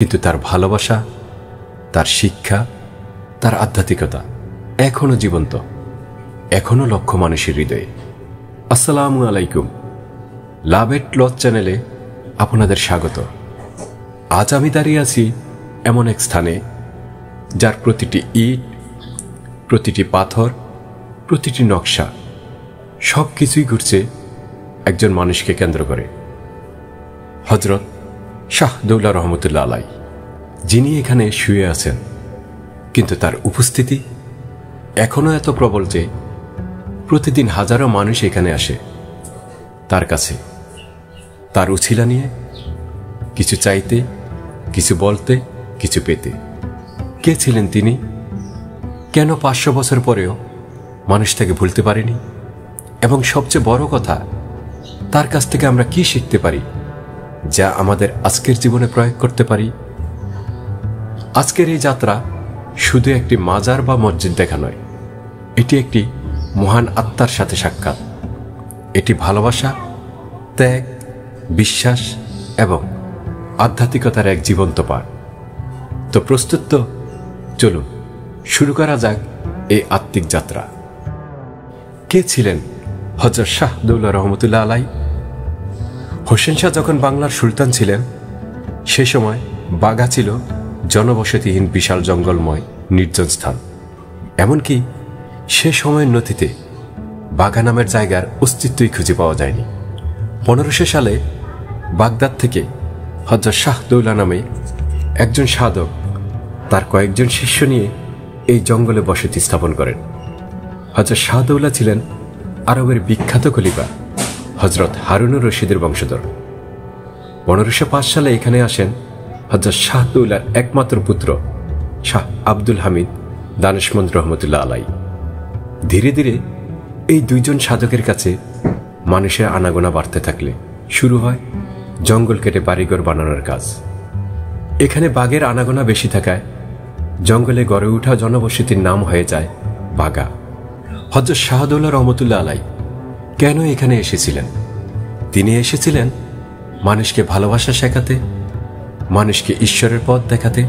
কিন্তু তার ভালোবাসা, তার শিক্ষা, তার আধ্যাত্মিকতা এখনো জীবন্ত, এখনো লক্ষ মানুষের হৃদয়ে। আসসালামু আলাইকুম। লাভ এট লজ চ্যানেলে আপনাদের স্বাগত। আজ আমি দাঁড়িয়ে আছি এমন এক স্থানে যার প্রতিটি ইট, প্রতিটি পাথর, প্রতিটি নকশা সব কিছুই ঘুরছে একজন মানুষকে কেন্দ্র করে, হযরত শাহ দৌলা রহমতুল্লাহ আলাই, যিনি এখানে শুয়ে আছেন। কিন্তু তার উপস্থিতি এখনো এত প্রবল যে প্রতিদিন হাজারো মানুষ এখানে আসে তার কাছে, তার উছিলা নিয়ে কিছু চাইতে, কিছু বলতে, কিছু পেতে। কে ছিলেন তিনি? কেন 500 বছর পরেও মানুষ তাকে ভুলতে পারেনি? এবং সবচেয়ে বড় কথা, তার কাছ থেকে আমরা কি শিখতে পারি যা আমাদের আজকের জীবনে প্রয়োগ করতে পারি? আজকের এই যাত্রা শুধু একটি মাজার বা মসজিদ দেখা নয়, এটি একটি মহান আত্মার সাথে সাক্ষাৎ। এটি ভালোবাসা, ত্যাগ, বিশ্বাস এবং আধ্যাত্মিকতার এক জীবন্ত পাঠ। তো প্রস্তুত তো? চলুন শুরু করা যাক এই আত্মিক যাত্রা। কে ছিলেন হযরত শাহ দৌলা রহমতুল্লাহ আলাই? হোসেন শাহ যখন বাংলার সুলতান ছিলেন, সে সময় বাঘা ছিল জনবসতিহীন বিশাল জঙ্গলময় নির্জন স্থান। এমনকি সে সময়ের নথিতে বাঘা নামের জায়গার অস্তিত্বই খুঁজে পাওয়া যায়নি। 1500 সালে বাগদাদ থেকে হযরত শাহ দৌলা নামে একজন সাধক তার কয়েকজন শিষ্য নিয়ে এই জঙ্গলে বসতি স্থাপন করেন। হযরত শাহ দৌলা ছিলেন আরবের বিখ্যাত খলিফা হযরত হারুনুর রশিদের বংশধর। 1505 সালে এখানে আসেন হযরত শাহ দৌলার একমাত্র পুত্র শাহ আব্দুল হামিদ দানেশমন্দ রহমতুল্লাহ আলাই। ধীরে ধীরে এই দুইজন সাধকের কাছে মানুষের আনাগোনা বাড়তে থাকলে শুরু হয় জঙ্গল কেটে বাড়িঘর বানানোর কাজ। এখানে বাঘের আনাগোনা বেশি থাকায় জঙ্গলে গড়ে ওঠা জনবসতির নাম হয়ে যায় বাঘা। হযরত শাহ দৌলা রহমতুল্লাহ আলাই কেন এখানে এসেছিলেন? তিনি এসেছিলেন মানুষকে ভালোবাসা শেখাতে, মানুষকে ঈশ্বরের পথ দেখাতে,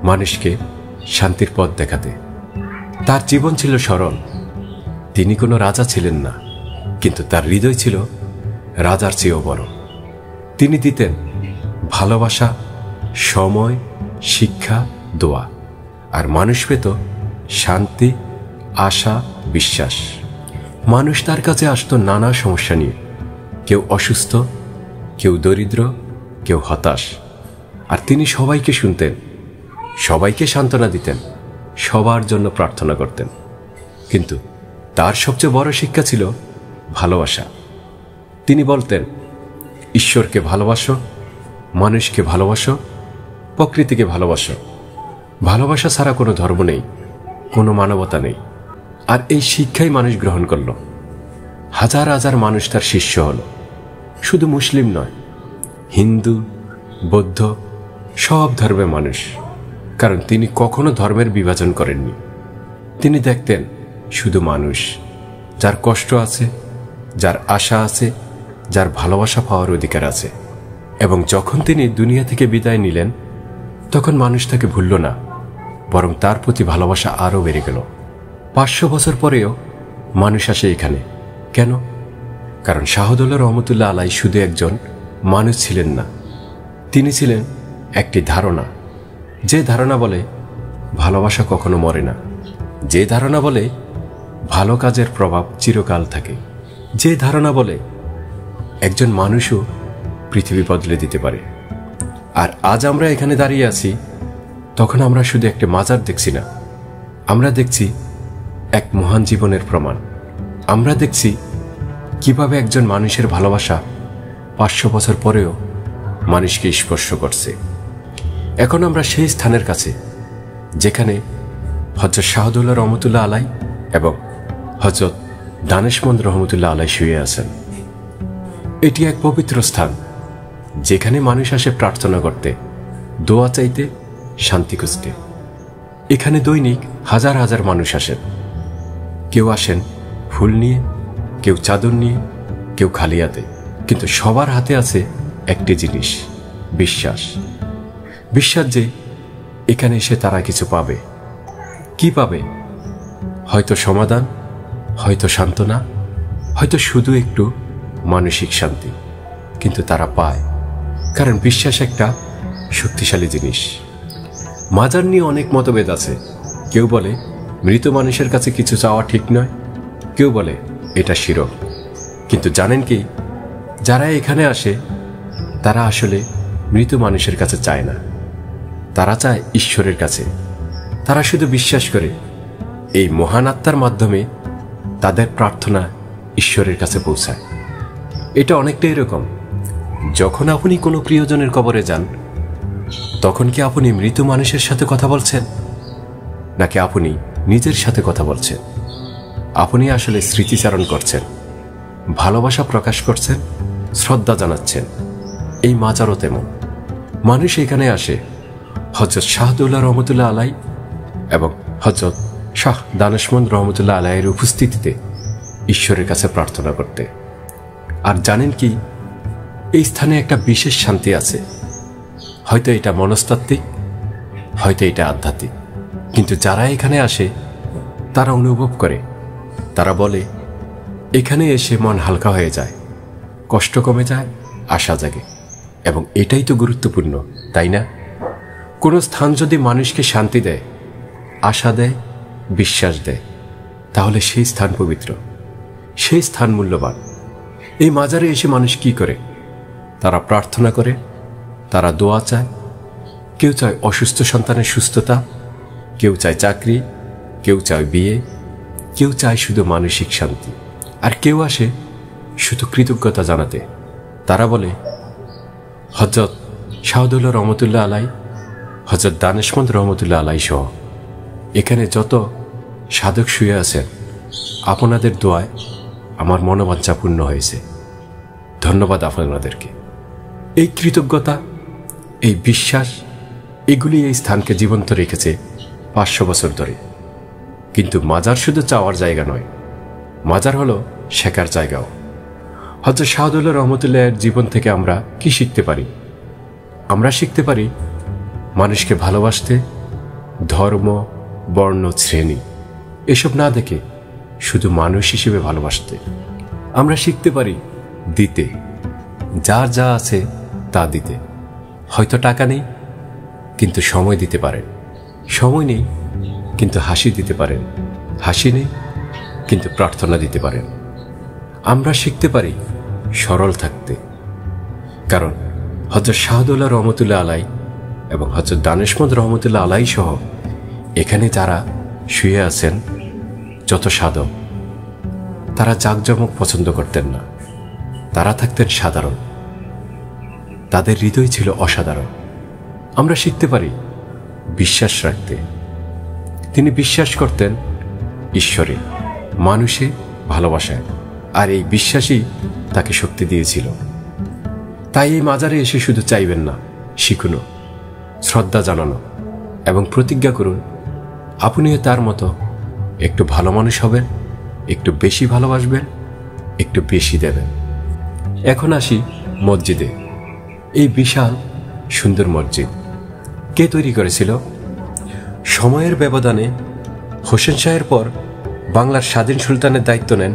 মানুষকে শান্তির পথ দেখাতে। তার জীবন ছিল সরল। তিনি কোনো রাজা ছিলেন না, কিন্তু তার হৃদয় ছিল রাজার চেয়েও বড়। তিনি দিতেন ভালোবাসা, সময়, শিক্ষা, দোয়া, আর মানুষ পেত শান্তি, আশা, বিশ্বাস। মানুষ তার কাছে আসতো নানা সমস্যা নিয়ে, কেউ অসুস্থ, কেউ দরিদ্র, কেউ হতাশ, আর তিনি সবাইকে শুনতেন, সবাইকে সান্ত্বনা দিতেন, সবার জন্য প্রার্থনা করতেন। কিন্তু তার সবচেয়ে বড় শিক্ষা ছিল ভালোবাসা। তিনি বলতেন, ঈশ্বরকে ভালোবাসো, মানুষকে ভালোবাসো, প্রকৃতিকে ভালোবাসো। ভালোবাসা ছাড়া কোনো ধর্ম নেই, কোনো মানবতা নেই। আর এই শিক্ষাই মানুষ গ্রহণ করল। হাজার হাজার মানুষ তার শিষ্য হল। শুধু মুসলিম নয়, হিন্দু, বৌদ্ধ, সব ধর্মের মানুষ। কারণ তিনি কখনো ধর্মের বিভাজন করেননি। তিনি দেখতেন শুধু মানুষ, যার কষ্ট আছে, যার আশা আছে, যার ভালোবাসা পাওয়ার অধিকার আছে। এবং যখন তিনি দুনিয়া থেকে বিদায় নিলেন, তখন মানুষ তাকে ভুলল না, বরং তার প্রতি ভালোবাসা আরও বেড়ে গেল। 500 বছর পরেও মানুষ আসে এখানে। কেন? কারণ শাহ দৌলা রহমতুল্লাহ আলাই শুধু একজন মানুষ ছিলেন না, তিনি ছিলেন একটি ধারণা। যে ধারণা বলে ভালোবাসা কখনো মরে না, যে ধারণা বলে ভালো কাজের প্রভাব চিরকাল থাকে, যে ধারণা বলে একজন মানুষও পৃথিবী বদলে দিতে পারে। আর আজ আমরা এখানে দাঁড়িয়ে আছি, তখন আমরা শুধু একটি মাজার দেখছি না, আমরা দেখছি এক মহান জীবনের প্রমাণ। আমরা দেখছি কিভাবে একজন মানুষের ভালোবাসা 500 বছর পরেও মানুষকে স্পর্শ করছে। এখন আমরা সেই স্থানের কাছে যেখানে হযরত শাহ দৌলা রহমতুল্লাহ আলাই এবং হযরত দানেশমন্দ রহমতুল্লাহ আলাই শুয়ে আছেন। এটি এক পবিত্র স্থান, যেখানে মানুষ আসে প্রার্থনা করতে, দোয়া চাইতে, শান্তি খুঁজতে। এখানে দৈনিক হাজার হাজার মানুষ আসেন। কেউ আসেন ফুল নিয়ে, কেউ চাদর নিয়ে, কেউ খালি হাতে, কিন্তু সবার হাতে আছে একটি জিনিস, বিশ্বাস। বিশ্বাস যে এখানে এসে তারা কিছু পাবে। কি পাবে? হয়তো সমাধান, হয়তো সান্ত্বনা, হয়তো শুধু একটু মানসিক শান্তি, কিন্তু তারা পায়, কারণ বিশ্বাস একটা শক্তিশালী জিনিস। মাজার নিয়ে অনেক মতভেদ আছে। কেউ বলে মৃত মানুষের কাছে কিছু চাওয়া ঠিক নয়, কেউ বলে এটা শিরক। কিন্তু জানেন কি, যারা এখানে আসে তারা আসলে মৃত মানুষের কাছে চায় না, তারা চায় ঈশ্বরের কাছে। তারা শুধু বিশ্বাস করে এই মহান আত্মার মাধ্যমে তাদের প্রার্থনা ঈশ্বরের কাছে পৌঁছায়। এটা অনেকটা এরকম, যখন আপনি কোনো প্রিয়জনের কবরে যান, তখন কি আপনি মৃত মানুষের সাথে কথা বলছেন, নাকি আপনি নিজের সাথে কথা বলছেন? আপনি আসলে স্মৃতিচারণ করছেন, ভালোবাসা প্রকাশ করছেন, শ্রদ্ধা জানাচ্ছেন। এই মাজারও তেমন। মানুষ এখানে আসে হযরত শাহদৌলা রহমতুল্লাহ আলাই এবং হযরত শাহ দানেশমন্দ রহমতুল্লাহ আলাইয়ের উপস্থিতিতে ঈশ্বরের কাছে প্রার্থনা করতে। আর জানেন কি, এই স্থানে একটা বিশেষ শান্তি আছে। হয়তো এটা মনস্তাত্ত্বিক, হয়তো এটা আধ্যাত্মিক, কিন্তু যারা এখানে আসে তারা অনুভব করে, তারা বলে এখানে এসে মন হালকা হয়ে যায়, কষ্ট কমে যায়, আশা জাগে। এবং এটাই তো গুরুত্বপূর্ণ, তাই না? কোনো স্থান যদি মানুষকে শান্তি দেয়, আশা দেয়, বিশ্বাস দেয়, তাহলে সেই স্থান পবিত্র, সেই স্থান মূল্যবান। এই মাজারে এসে মানুষ কি করে? তারা প্রার্থনা করে, তারা দোয়া চায়। কেউ চায় অসুস্থ সন্তানের সুস্থতা, কেউ চায় চাকরি, কেউ চায় বিয়ে, কেউ চায় শুধু মানসিক শান্তি, আর কেউ আসে শুধু কৃতজ্ঞতা জানাতে। তারা বলে হযরত শাহদৌলা রহমতুল্লাহ আলাই, হযরত দানেশমন্দ রহমতুল্লাহ আলাই সহ এখানে যত সাধক শুয়ে আছেন, আপনাদের দোয়ায় আমার মনোবাঞ্ছা পূর্ণ হয়েছে। ধন্যবাদ আপনাদেরকে। এই কৃতজ্ঞতা, এই বিশ্বাস, এগুলি এই স্থানকে জীবন্ত রেখেছে 500 বছর ধরে। কিন্তু মাজার শুধু চাওয়ার জায়গা নয়, মাজার হলো শেখার জায়গাও। হযরত শাহদৌলা রহমতুল্লাহের জীবন থেকে আমরা কি শিখতে পারি? আমরা শিখতে পারি মানুষকে ভালোবাসতে, ধর্ম, বর্ণ, শ্রেণী এসব না দেখে শুধু মানুষ হিসেবে ভালোবাসতে। আমরা শিখতে পারি দিতে, যার যা আছে তা দিতে। হয়তো টাকা নেই, কিন্তু সময় দিতে পারেন। সময় নেই, কিন্তু হাসি দিতে পারেন। হাসি নেই, কিন্তু প্রার্থনা দিতে পারেন। আমরা শিখতে পারি সরল থাকতে, কারণ হযরত শাহদৌলা রহমতুল্লাহ আলাই এবং হযরত দানেশমন্দ রহমতুল্লাহ আলাই সহ এখানে যারা শুয়ে আছেন যত সাধক, তারা জাঁকজমক পছন্দ করতেন না, তারা থাকতেন সাধারণ। তাদের হৃদয় ছিল অসাধারণ। আমরা শিখতে পারি বিশ্বাস রাখতে। তিনি বিশ্বাস করতেন ঈশ্বরে, মানুষে, ভালোবাসায়, আর এই বিশ্বাসই তাকে শক্তি দিয়েছিল। তাই এই মাজারে এসে শুধু চাইবেন না, শিখুন, শ্রদ্ধা জানানো এবং প্রতিজ্ঞা করুন আপনিও তার মতো একটু ভালো মানুষ হবেন, একটু বেশি ভালোবাসবেন, একটু বেশি দেবেন। এখন আসি মসজিদে। এই বিশাল সুন্দর মসজিদ কে তৈরি করেছিল? সময়ের ব্যবধানে হোসেন শাহের পর বাংলার স্বাধীন সুলতানের দায়িত্ব নেন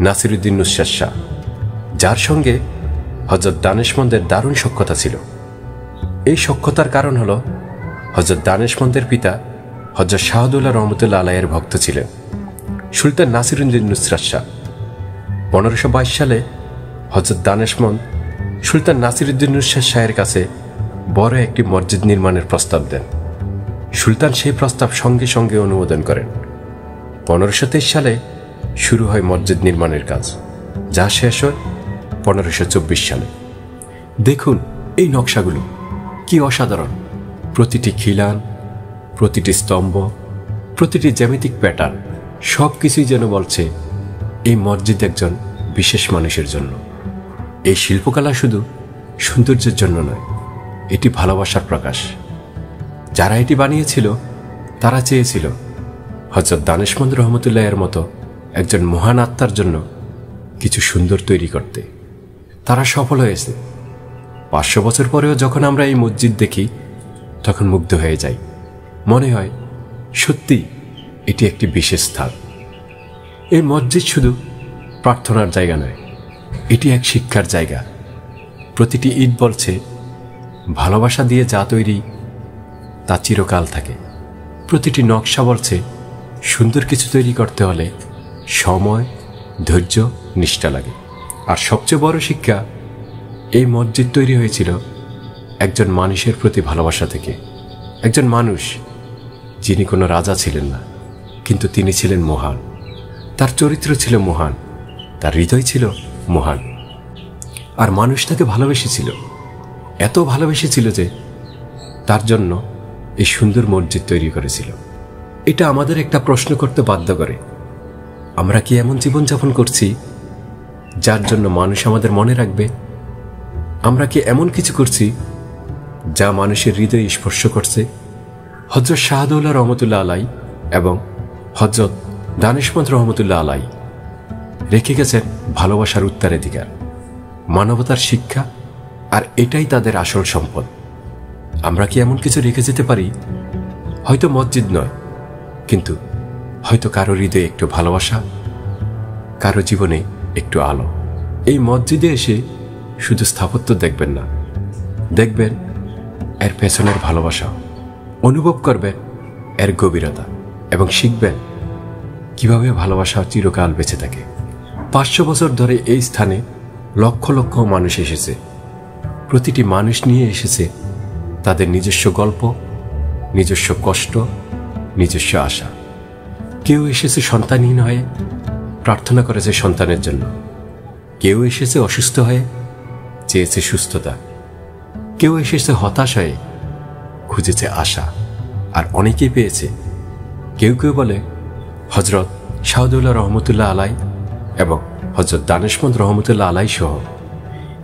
নাসিরউদ্দিন নুসরাত শাহ, যার সঙ্গে হযরত দানেশমন্দের দারুণ সখ্যতা ছিল। এই সখ্যতার কারণ হল হযরত দানেশমন্দের পিতা হযরত শাহদৌলা রহমতুল্লাহ আলাইয়ের ভক্ত ছিলেন সুলতান নাসিরউদ্দিন নুসরাত শাহ। 1522 সালে হযরত দানেশমন্দ সুলতান নাসিরউদ্দিন নুসরাত শাহের কাছে বড় একটি মসজিদ নির্মাণের প্রস্তাব দেন। সুলতান সেই প্রস্তাব সঙ্গে সঙ্গে অনুমোদন করেন। 1523 সালে শুরু হয় মসজিদ নির্মাণের কাজ, যা শেষ হয় 1524 সালে। দেখুন এই নকশাগুলো কি অসাধারণ! প্রতিটি খিলান, প্রতিটি স্তম্ভ, প্রতিটি জ্যামিতিক প্যাটার্ন, সব কিছুই যেন বলছে এই মসজিদ একজন বিশেষ মানুষের জন্য। এই শিল্পকলা শুধু সৌন্দর্যের জন্য নয়, এটি ভালোবাসার প্রকাশ। যারা এটি বানিয়েছিল তারা চেয়েছিল হযরত দানেশমন্দ রহমতুল্লাহের মতো একজন মহান আত্মার জন্য কিছু সুন্দর তৈরি করতে। তারা সফল হয়েছে। 500 বছর পরেও যখন আমরা এই মসজিদ দেখি, তখন মুগ্ধ হয়ে যাই। মনে হয় সত্যি এটি একটি বিশেষ স্থান। এই মসজিদ শুধু প্রার্থনার জায়গা নয়, এটি এক শিক্ষার জায়গা। প্রতিটি ইট বলছে ভালোবাসা দিয়ে যা তৈরি তা চিরকাল থাকে। প্রতিটি নকশা বলছে সুন্দর কিছু তৈরি করতে হলে সময়, ধৈর্য, নিষ্ঠা লাগে। আর সবচেয়ে বড় শিক্ষা, এই মসজিদ তৈরি হয়েছিল একজন মানুষের প্রতি ভালোবাসা থেকে। একজন মানুষ যিনি কোনো রাজা ছিলেন না, কিন্তু তিনি ছিলেন মহান। তার চরিত্র ছিল মহান, তার হৃদয় ছিল মহান। আর মানুষ তাকে ভালোবেসেছিল, এত ভালোবেসেছিল যে তার জন্য এই সুন্দর মসজিদ তৈরি করেছিল। এটা আমাদের একটা প্রশ্ন করতে বাধ্য করে, আমরা কি এমন জীবনযাপন করছি যার জন্য মানুষ আমাদের মনে রাখবে? আমরা কি এমন কিছু করছি যা মানুষের হৃদয়ে স্পর্শ করছে? হযরত শাহদৌলা রহমতুল্লাহ আলাই এবং হযরত দানেশমন্দ রহমতুল্লাহ আলাই রেখে গেছেন ভালোবাসার উত্তরাধিকার, মানবতার শিক্ষা, আর এটাই তাদের আসল সম্পদ। আমরা কি এমন কিছু রেখে যেতে পারি? হয়তো মসজিদ নয়, কিন্তু হয়তো কারো হৃদয়ে একটু ভালোবাসা, কারো জীবনে একটু আলো। এই মসজিদে এসে শুধু স্থাপত্য দেখবেন না, দেখবেন এর পেছনের ভালোবাসা, অনুভব করবেন এর গভীরতা এবং শিখবেন কিভাবে ভালোবাসা চিরকাল বেঁচে থাকে। 500 বছর ধরে এই স্থানে লক্ষ লক্ষ মানুষ এসেছে। প্রতিটি মানুষ নিয়ে এসেছে তাদের নিজস্ব গল্প, নিজস্ব কষ্ট, নিজস্ব আশা। কেউ এসেছে সন্তানহীন হয়ে, প্রার্থনা করেছে সন্তানের জন্য। কেউ এসেছে অসুস্থ হয়ে, চেয়েছে সুস্থতা। কেউ এসেছে হতাশ হয়ে, খুঁজেছে আশা, আর অনেকেই পেয়েছে। কেউ কেউ বলে হযরত শাহদৌলা রহমতুল্লাহ আলাই এবং হযরত দানেশমন্দ রহমতুল্লাহ আলাই সহ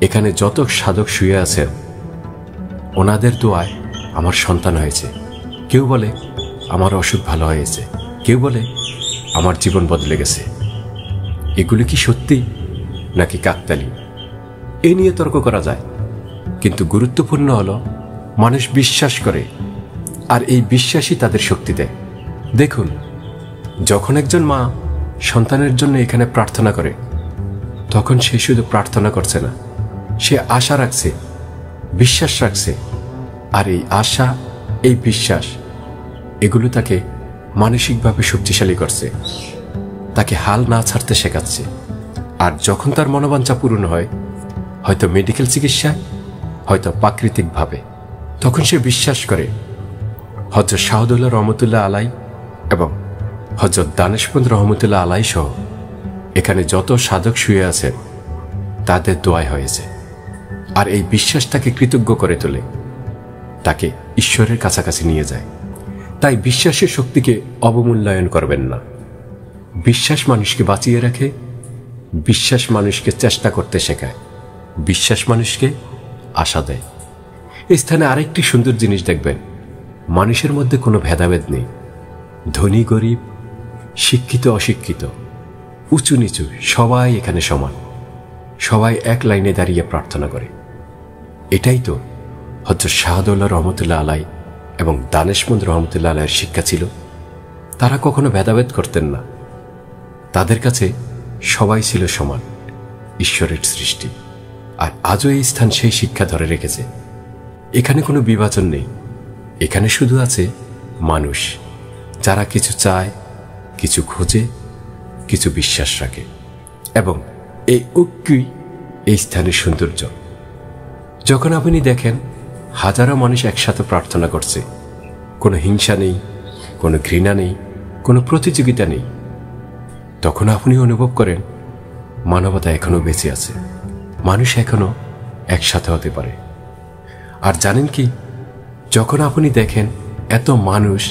এখানে যত সাধক শুয়ে আছেন, ওনাদের দোয়ায় আমার সন্তান হয়েছে। কেউ বলে আমার অসুখ ভালো হয়েছে, কেউ বলে আমার জীবন বদলে গেছে। এগুলি কি সত্যি নাকি কাকতালি? এ নিয়ে তর্ক করা যায়, কিন্তু গুরুত্বপূর্ণ হলো মানুষ বিশ্বাস করে, আর এই বিশ্বাসই তাদের শক্তি দেয়। দেখুন, যখন একজন মা সন্তানের জন্য এখানে প্রার্থনা করে, তখন সে শুধু প্রার্থনা করছে না, সে আশা রাখছে, বিশ্বাস রাখছে। আর এই আশা, এই বিশ্বাস, এগুলো তাকে মানসিকভাবে শক্তিশালী করছে, তাকে হাল না ছাড়তে শেখাচ্ছে। আর যখন তার মনোবাঞ্ছা পূরণ হয়, হয়তো মেডিকেল চিকিৎসায়, হয়তো প্রাকৃতিকভাবে, তখন সে বিশ্বাস করে হযরত শাহদৌলা রহমতুল্লাহ আলাই এবং হযরত দানেশমন্দ রহমতুল্লাহ আলাই সহ এখানে যত সাধক শুয়ে আছেন তাদের দোয়ায় হয়েছে। আর এই বিশ্বাস তাকে কৃতজ্ঞ করে তোলে, তাকে ঈশ্বরের কাছাকাছি নিয়ে যায়। তাই বিশ্বাসের শক্তিকে অবমূল্যায়ন করবেন না। বিশ্বাস মানুষকে বাঁচিয়ে রাখে, বিশ্বাস মানুষকে চেষ্টা করতে শেখায়, বিশ্বাস মানুষকে আশা দেয়। এই স্থানে আরেকটি সুন্দর জিনিস দেখবেন, মানুষের মধ্যে কোনো ভেদাভেদ নেই। ধনী গরিব, শিক্ষিত অশিক্ষিত, উঁচু নিচু, সবাই এখানে সমান। সবাই এক লাইনে দাঁড়িয়ে প্রার্থনা করে। এটাই তো হযরত শাহদৌলা রহমতুল্লাহ আলাই এবং দানেশমন্দ রহমতুল্লাহ আলাইয়ের শিক্ষা ছিল। তারা কখনো ভেদাভেদ করতেন না। তাদের কাছে সবাই ছিল সমান, ঈশ্বরের সৃষ্টি। আর আজও এই স্থান সেই শিক্ষা ধরে রেখেছে। এখানে কোনো বিভাজন নেই, এখানে শুধু আছে মানুষ, যারা কিছু চায়, কিছু খোঁজে, কিছু বিশ্বাস রাখে। এবং এই ঐক্যই এই স্থানের সৌন্দর্য। যখন আপনি দেখেন হাজারো মানুষ একসাথে প্রার্থনা করছে, কোনো হিংসা নেই, কোনো ঘৃণা নেই, কোনো প্রতিযোগিতা নেই, তখন আপনি অনুভব করেন মানবতা এখনো বেঁচে আছে, মানুষ এখনো একসাথে হতে পারে। আর জানেন কি, যখন আপনি দেখেন এত মানুষ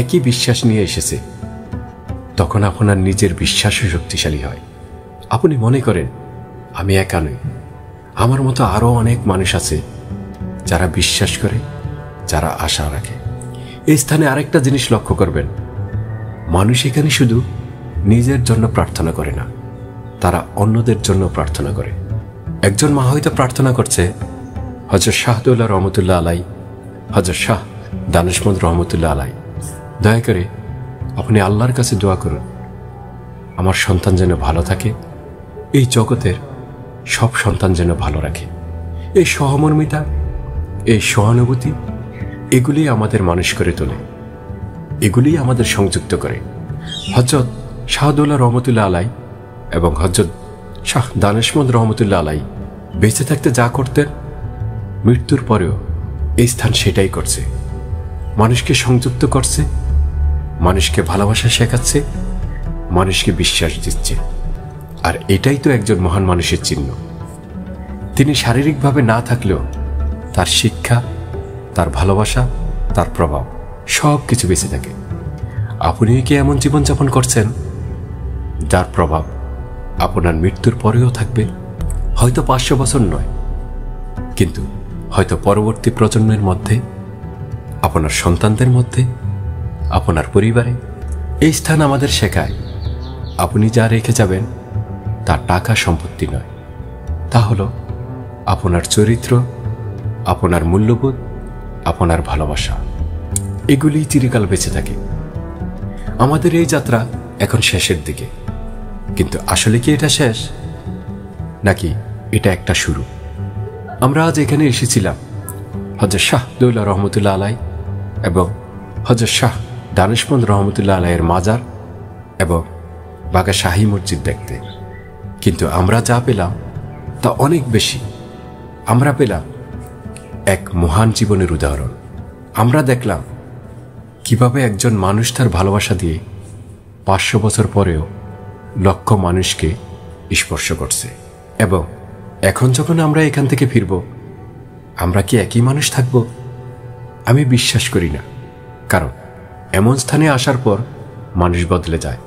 একই বিশ্বাস নিয়ে এসেছে, তখন আপনার নিজের বিশ্বাসও শক্তিশালী হয়। আপনি মনে করেন আমি একা নই, আমার মতো আরও অনেক মানুষ আছে যারা বিশ্বাস করে, যারা আশা রাখে। এই স্থানে আরেকটা জিনিস লক্ষ্য করবেন, মানুষ এখানে শুধু নিজের জন্য প্রার্থনা করে না, তারা অন্যদের জন্য প্রার্থনা করে। একজন মা হয়তো প্রার্থনা করছে হযরত শাহদৌলা রহমতুল্লাহ আলাই হযরত শাহ দানিশমন্দ রহমতুল্লাহ আলাই, দয়া করে আপনি আল্লাহর কাছে দোয়া করুন আমার সন্তান যেন ভালো থাকে, এই জগতের সব সন্তান যেন ভালো রাখে। এই সহমর্মিতা, এই সহানুভূতি, এগুলি আমাদের মানুষ করে তোলে, এগুলি আমাদের সংযুক্ত করে। হযরত শাহদৌলা রহমতুল্লাহ আলাই এবং হযরত শাহ দানিশমন্দ রহমতুল্লাহ আলাই বেঁচে থাকতে যা করতেন, মৃত্যুর পরেও এই স্থান সেটাই করছে, মানুষকে সংযুক্ত করছে, মানুষকে ভালোবাসা শেখাচ্ছে, মানুষকে বিশ্বাস দিচ্ছে। আর এটাই তো একজন মহান মানুষের চিহ্ন। তিনি শারীরিকভাবে না থাকলেও তার শিক্ষা, তার ভালোবাসা, তার প্রভাব সব কিছু বেঁচে থাকে। আপনিও কি এমন জীবনযাপন করছেন যার প্রভাব আপনার মৃত্যুর পরেও থাকবে? হয়তো 500 বছর নয়, কিন্তু হয়তো পরবর্তী প্রজন্মের মধ্যে, আপনার সন্তানদের মধ্যে, আপনার পরিবারে। এই স্থান আমাদের শেখায় আপনি যা রেখে যাবেন তা টাকা সম্পত্তি নয়, তা হলো আপনার চরিত্র, আপনার মূল্যবোধ, আপনার ভালোবাসা। এগুলি চিরকাল বেঁচে থাকে। আমাদের এই যাত্রা এখন শেষের দিকে, কিন্তু আসলে কি এটা শেষ, নাকি এটা একটা শুরু? আমরা আজ এখানে এসেছিলাম হযরত শাহদৌলা রহমতুল্লাহ আলাই এবং হযরত শাহ দানিশমন্দ রহমতুল্লাহ আলাইয়ের মাজার এবং বাগা শাহী মসজিদ দেখতে, কিন্তু আমরা যা পেলাম তা অনেক বেশি। আমরা পেলাম এক মহান জীবনের উদাহরণ। আমরা দেখলাম কিভাবে একজন মানুষ তার ভালোবাসা দিয়ে 500 বছর পরেও লক্ষ মানুষকে স্পর্শ করছে। এবং এখন যখন আমরা এখান থেকে ফিরব, আমরা কি একই মানুষ থাকব? আমি বিশ্বাস করি না, কারণ এমন স্থানে আসার পর মানুষ বদলে যায়।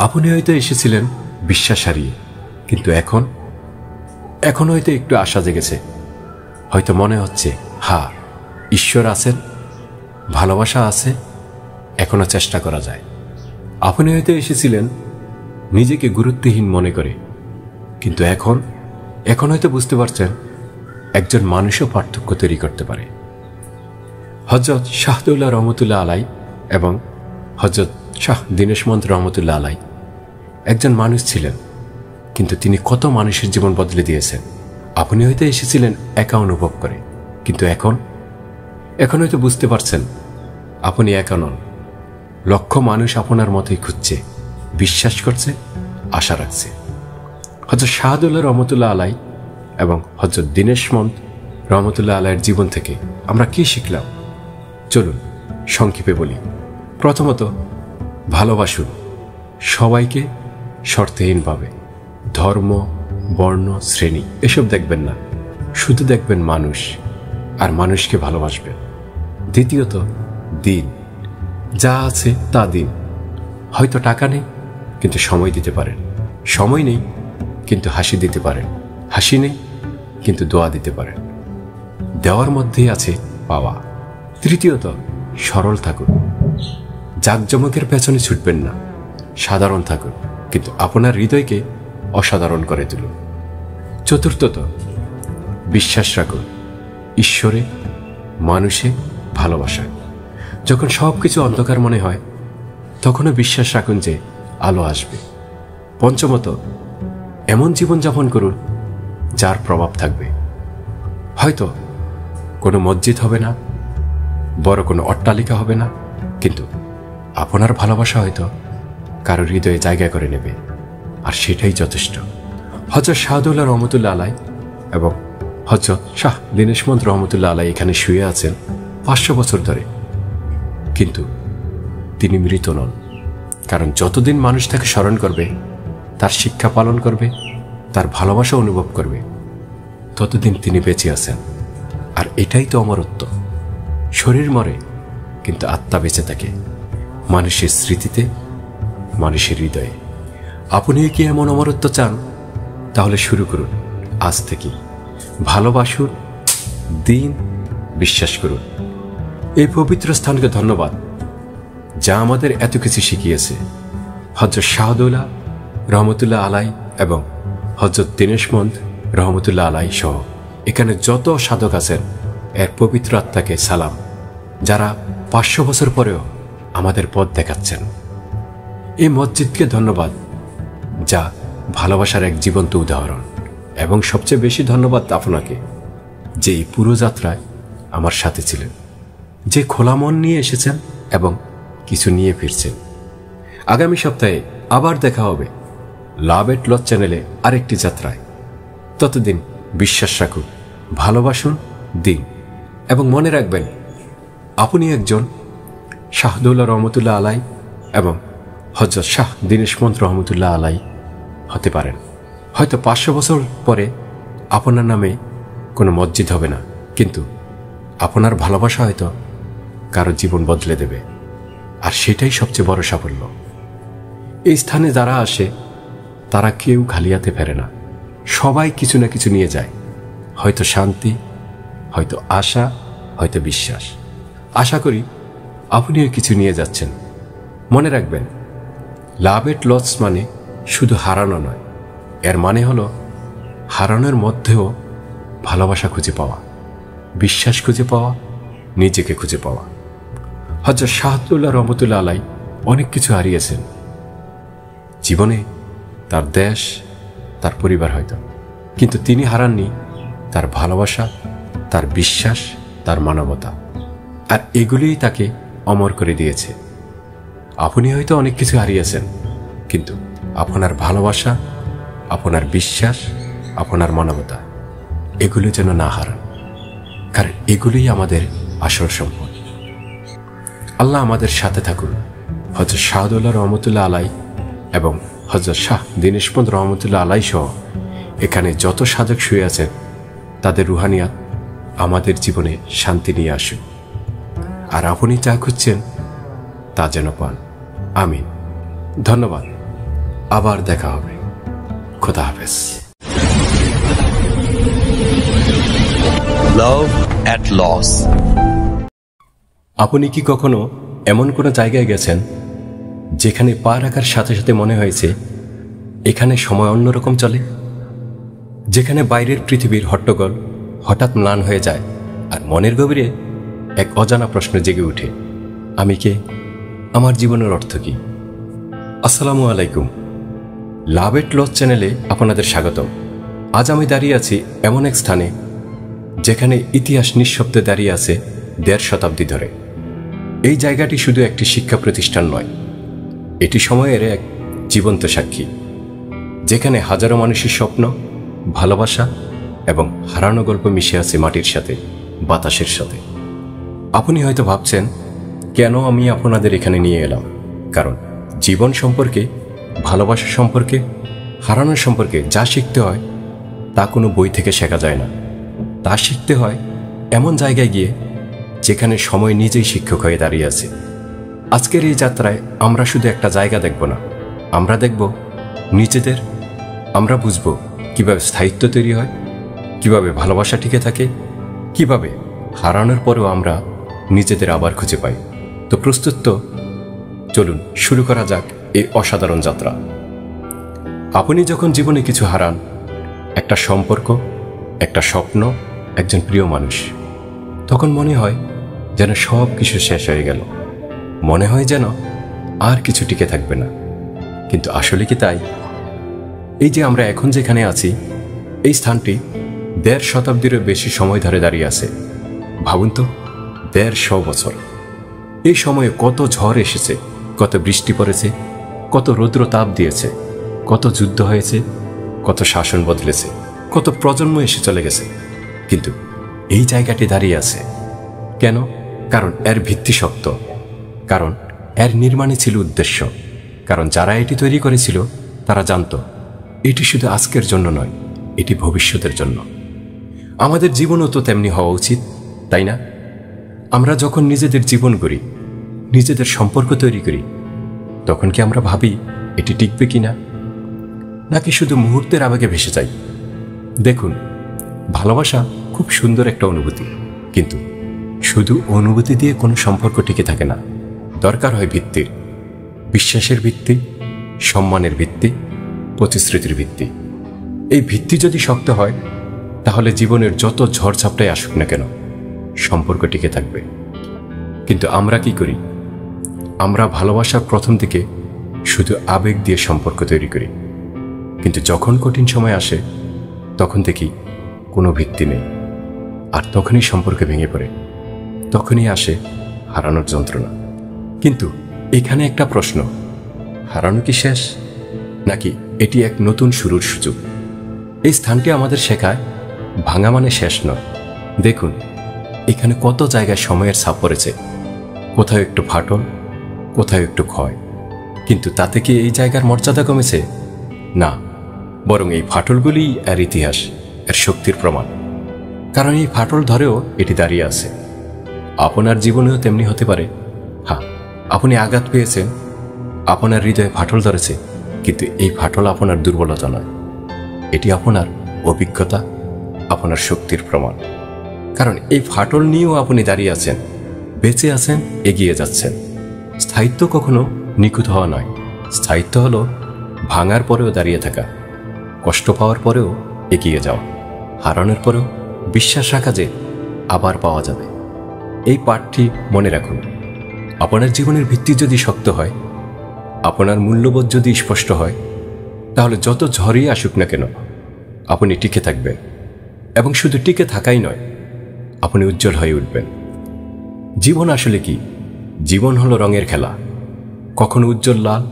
আপনি হয়তো এসেছিলেন বিশ্বাস হারিয়ে, কিন্তু এখন হয়তো একটু আশা জেগেছে। হয়তো মনে হচ্ছে, হ্যাঁ, ঈশ্বর আছেন, ভালোবাসা আছে, এখনো চেষ্টা করা যায়। আপনি হয়তো এসেছিলেন নিজেকে গুরুত্বহীন মনে করে, কিন্তু এখন হয়তো বুঝতে পারছেন একজন মানুষও পার্থক্য তৈরি করতে পারে। হযরত শাহদৌলা রহমতুল্লাহ আলাই এবং হযরত শাহ দিনেশমন্দ রহমতুল্লাহ আলাই একজন মানুষ ছিলেন, কিন্তু তিনি কত মানুষের জীবন বদলে দিয়েছেন। আপনি হয়তো এসেছিলেন একা অনুভব করে, কিন্তু এখন হয়তো বুঝতে পারছেন আপনি একা নন। লক্ষ মানুষ আপনার মতোই খুঁজছে, বিশ্বাস করছে, আশা রাখছে। হযরত শাহদৌলা রহমতুল্লাহ আলাই এবং হযরত দিনেশমন্দ রহমতুল্লাহ আলাইয়ের জীবন থেকে আমরা কি শিখলাম? চলুন সংক্ষেপে বলি। প্রথমত, ভালোবাসুন সবাইকে শর্তহীনভাবে। ধর্ম, বর্ণ, শ্রেণী এসব দেখবেন না, শুধু দেখবেন মানুষ, আর মানুষকে ভালোবাসবেন। দ্বিতীয়ত, দিন, যা আছে তা দিন। হয়তো টাকা নেই, কিন্তু সময় দিতে পারেন। সময় নেই, কিন্তু হাসি দিতে পারেন। হাসি নেই, কিন্তু দোয়া দিতে পারেন। দেওয়ার মধ্যেই আছে পাওয়া। তৃতীয়ত, সরল থাকুন, জাঁকজমকের পেছনে ছুটবেন না। সাধারণ থাকুন, কিন্তু আপনার হৃদয়কে অসাধারণ করে তুলুন। চতুর্থত, বিশ্বাস রাখুন ঈশ্বরে, মানুষে, ভালোবাসায়। যখন সব কিছু অন্ধকার মনে হয়, তখনও বিশ্বাস রাখুন যে আলো আসবে। পঞ্চমত, এমন জীবনযাপন করুন যার প্রভাব থাকবে। হয়তো কোনো মসজিদ হবে না, বড় কোনো অট্টালিকা হবে না, কিন্তু আপনার ভালোবাসা হয়তো কারোর হৃদয়ে জায়গা করে নেবে, আর সেটাই যথেষ্ট। হযরত শাহদৌলা রহমতুল্লাহ আলাই এবং হযরত শাহ দিনেশমন্দ রহমতুল্লাহ আলাই এখানে শুয়ে আছেন 500 বছর ধরে, কিন্তু তিনি মৃত নন। কারণ যতদিন মানুষ তাকে স্মরণ করবে, তার শিক্ষা পালন করবে, তার ভালোবাসা অনুভব করবে, ততদিন তিনি বেঁচে আছেন। আর এটাই তো অমরত্ব। শরীর মরে, কিন্তু আত্মা বেঁচে থাকে মানুষের স্মৃতিতে, মানুষের হৃদয়ে। আপনি কি এমন অমরত্ব চান? তাহলে শুরু করুন আজ থেকে। ভালোবাসুন, দিন, বিশ্বাস করুন। এই পবিত্র স্থানকে ধন্যবাদ, যা আমাদের এত কিছু শিখিয়েছে। হযরত শাহদৌলা রহমতুল্লাহ আলাই এবং হযরত দিনেশমন্দ রহমতুল্লাহ আলাই সহ এখানে যত সাধক আছেন, এর পবিত্র আত্মাকে সালাম যারা 500 বছর পরেও আমাদের পথ দেখাচ্ছেন। এই মসজিদকে ধন্যবাদ, যা ভালোবাসার এক জীবন্ত উদাহরণ। এবং সবচেয়ে বেশি ধন্যবাদ আপনাকে, যে এই পুরো যাত্রায় আমার সাথে ছিলেন, যে খোলা মন নিয়ে এসেছেন এবং কিছু নিয়ে ফিরছেন। আগামী সপ্তাহে আবার দেখা হবে লাভ এট লস চ্যানেলে আরেকটি যাত্রায়। ততদিন বিশ্বাস রাখুন, ভালোবাসুন, দিন, এবং মনে রাখবেন আপনি একজন শাহদৌলা রহমতুল্লাহ আলাই এবং হযরত শাহ দীনেশমন্ত রহমতুল্লাহ আলাই হতে পারেন। হয়তো 500 বছর পরে আপনার নামে কোনো মসজিদ হবে না, কিন্তু আপনার ভালোবাসা হয়তো কারো জীবন বদলে দেবে, আর সেটাই সবচেয়ে বড় সাফল্য। এই স্থানে যারা আসে তারা কেউ খালি হাতে ফেরে না, সবাই কিছু না কিছু নিয়ে যায়। হয়তো শান্তি, হয়তো আশা, হয়তো বিশ্বাস। আশা করি আপনিও কিছু নিয়ে যাচ্ছেন। মনে রাখবেন, লাভ এট লস মানে শুধু হারানো নয়, এর মানে হলো হারানোর মধ্যেও ভালোবাসা খুঁজে পাওয়া, বিশ্বাস খুঁজে পাওয়া, নিজেকে খুঁজে পাওয়া। হযরত শাহদৌলা রহমতুল্লাহ আলাই অনেক কিছু হারিয়েছেন জীবনে, তার দেশ, তার পরিবার হয়তো, কিন্তু তিনি হারাননি তার ভালোবাসা, তার বিশ্বাস, তার মানবতা। আর এগুলিই তাকে অমর করে দিয়েছে। আপনি হয়তো অনেক কিছু হারিয়েছেন, কিন্তু আপনার ভালোবাসা, আপনার বিশ্বাস, আপনার মানবতা, এগুলো যেন না হারান, কারণ এগুলোই আমাদের আসল সম্পদ। আল্লাহ আমাদের সাথে থাকুন। হযরত শাহদৌলা রহমতুল্লাহ আলাই এবং হযরত শাহ দীনেশমন্ত রহমতুল্লাহ আলাই সহ এখানে যত সাধক শুয়ে আছেন, তাদের রুহানিয়াত আমাদের জীবনে শান্তি নিয়ে আসুন। আর আপনি যা খুঁজছেন তা যেন পান। আমিন। ধন্যবাদ। আবার দেখা হবে। খোদা হাফেজ। লাভ এট লস। আপনি কি কখনো এমন কোনো জায়গায় গেছেন যেখানে পা রাখার সাথে সাথে মনে হয়েছে এখানে সময় অন্যরকম চলে? যেখানে বাইরের পৃথিবীর হট্টগোল হঠাৎ ম্লান হয়ে যায়, আর মনের গভীরে এক অজানা প্রশ্ন জেগে ওঠে, আমি কে? আমার জীবনের অর্থ কি? আসসালামু আলাইকুম। লাভ এট লস চ্যানেলে আপনাদের স্বাগতম। আজ আমি দাঁড়িয়ে আছি এমন এক স্থানে যেখানে ইতিহাস নিঃশব্দে দাঁড়িয়ে আছে 1.5 শতাব্দী ধরে। এই জায়গাটি শুধু একটি শিক্ষা প্রতিষ্ঠান নয়, এটি সময়ের এক জীবন্ত সাক্ষী, যেখানে হাজারো মানুষের স্বপ্ন, ভালোবাসা এবং হারানো গল্প মিশে আছে মাটির সাথে, বাতাসের সাথে। আপনি হয়তো ভাবছেন, কেন আমি আপনাদের এখানে নিয়ে এলাম? কারণ জীবন সম্পর্কে, ভালোবাসা সম্পর্কে, হারানোর সম্পর্কে যা শিখতে হয় তা কোনো বই থেকে শেখা যায় না। তা শিখতে হয় এমন জায়গায় গিয়ে যেখানে সময় নিজেই শিক্ষক হয়ে দাঁড়িয়ে আছে। আজকের এই যাত্রায় আমরা শুধু একটা জায়গা দেখব না, আমরা দেখব নিজেদের। আমরা বুঝব কিভাবে স্থায়িত্ব তৈরি হয়, কিভাবে ভালোবাসা টিকে থাকে, কিভাবে হারানোর পরেও আমরা নিজেদের আবার খুঁজে পাই। তো প্রস্তুত তো? চলুন শুরু করা যাক এই অসাধারণ যাত্রা। আপনি যখন জীবনে কিছু হারান, একটা সম্পর্ক, একটা স্বপ্ন, একজন প্রিয় মানুষ, তখন মনে হয় যেন সব কিছু শেষ হয়ে গেল। মনে হয় যেন আর কিছু টিকে থাকবে না। কিন্তু আসলে কি তাই? এই যে আমরা এখন যেখানে আছি, এই স্থানটি 1.5 শতাব্দীরও বেশি সময় ধরে দাঁড়িয়ে আছে। ভাবুন তো, 150 বছর। এই সময়ে কত ঝড় এসেছে, কত বৃষ্টি পড়েছে, কত রৌদ্র তাপ দিয়েছে, কত যুদ্ধ হয়েছে, কত শাসন বদলেছে, কত প্রজন্ম এসে চলে গেছে। কিন্তু এই জায়গাটি দাঁড়িয়ে আছে কেন? কারণ এর ভিত্তি শক্ত, কারণ এর নির্মাণে ছিল উদ্দেশ্য, কারণ যারা এটি তৈরি করেছিল তারা জানত এটি শুধু আজকের জন্য নয়, এটি ভবিষ্যতের জন্য। আমাদের জীবনও তো তেমনি হওয়া উচিত, তাই না? আমরা যখন নিজেদের জীবন গড়ি, নিজেদের সম্পর্ক তৈরি করি, তখন কি আমরা ভাবি এটি টিকবে কিনা, নাকি শুধু মুহূর্তের আবেগে ভেসে যাই? দেখুন, ভালোবাসা খুব সুন্দর একটা অনুভূতি, কিন্তু শুধু অনুভূতি দিয়ে কোনো সম্পর্ক টিকে থাকে না। দরকার হয় ভিত্তির, বিশ্বাসের ভিত্তি, সম্মানের ভিত্তি, প্রতিশ্রুতির ভিত্তি। এই ভিত্তি যদি শক্ত হয়, তাহলে জীবনের যত ঝড় ঝাপটাই আসুক না কেন, সম্পর্ক টিকে থাকবে। কিন্তু আমরা কি করি? আমরা ভালোবাসার প্রথম দিকে শুধু আবেগ দিয়ে সম্পর্ক তৈরি করি, কিন্তু যখন কঠিন সময় আসে তখন দেখি কোনো ভিত্তি নেই, আর তখনই সম্পর্ক ভেঙে পড়ে, তখনই আসে হারানোর যন্ত্রণা। কিন্তু এখানে একটা প্রশ্ন, হারানো কি শেষ, নাকি এটি এক নতুন শুরুর সুযোগ? এই স্থানটি আমাদের শেখায় ভাঙা মানে শেষ নয়। দেখুন, এখানে কত জায়গায় সময়ের ছাপ পড়েছে, কোথাও একটু ফাটল, কোথাও একটু ক্ষয়, কিন্তু তাতে কি এই জায়গার মর্যাদা কমেছে? না, বরং এই ফাটলগুলি এর ইতিহাস, এর শক্তির প্রমাণ। কারণ এই ফাটল ধরেও এটি দাঁড়িয়ে আছে। আপনার জীবনেও তেমনি হতে পারে। হ্যাঁ, আপনি আঘাত পেয়েছেন, আপনার হৃদয়ে ফাটল ধরেছে, কিন্তু এই ফাটল আপনার দুর্বলতা নয়, এটি আপনার অভিজ্ঞতা, আপনার শক্তির প্রমাণ। কারণ এই ফাটল নিয়েও আপনি দাঁড়িয়ে আছেন, বেঁচে আছেন, এগিয়ে যাচ্ছেন। স্থায়িত্ব কখনো নিখুঁত হওয়া নয়, স্থায়িত্ব হলো ভাঙার পরেও দাঁড়িয়ে থাকা, কষ্ট পাওয়ার পরেও এগিয়ে যাওয়া, হারানোর পরেও বিশ্বাস রাখা যে আবার পাওয়া যাবে। এই পাঠটি মনে রাখুন। আপনার জীবনের ভিত্তি যদি শক্ত হয়, আপনার মূল্যবোধ যদি স্পষ্ট হয়, তাহলে যত ঝড়ই আসুক না কেন আপনি টিকে থাকবেন। এবং শুধু টিকে থাকাই নয়, আপনি উজ্জ্বল হয়ে উঠবেন। জীবন আসলে কি? জীবন হলো রঙের খেলা। কখনো উজ্জ্বল লাল,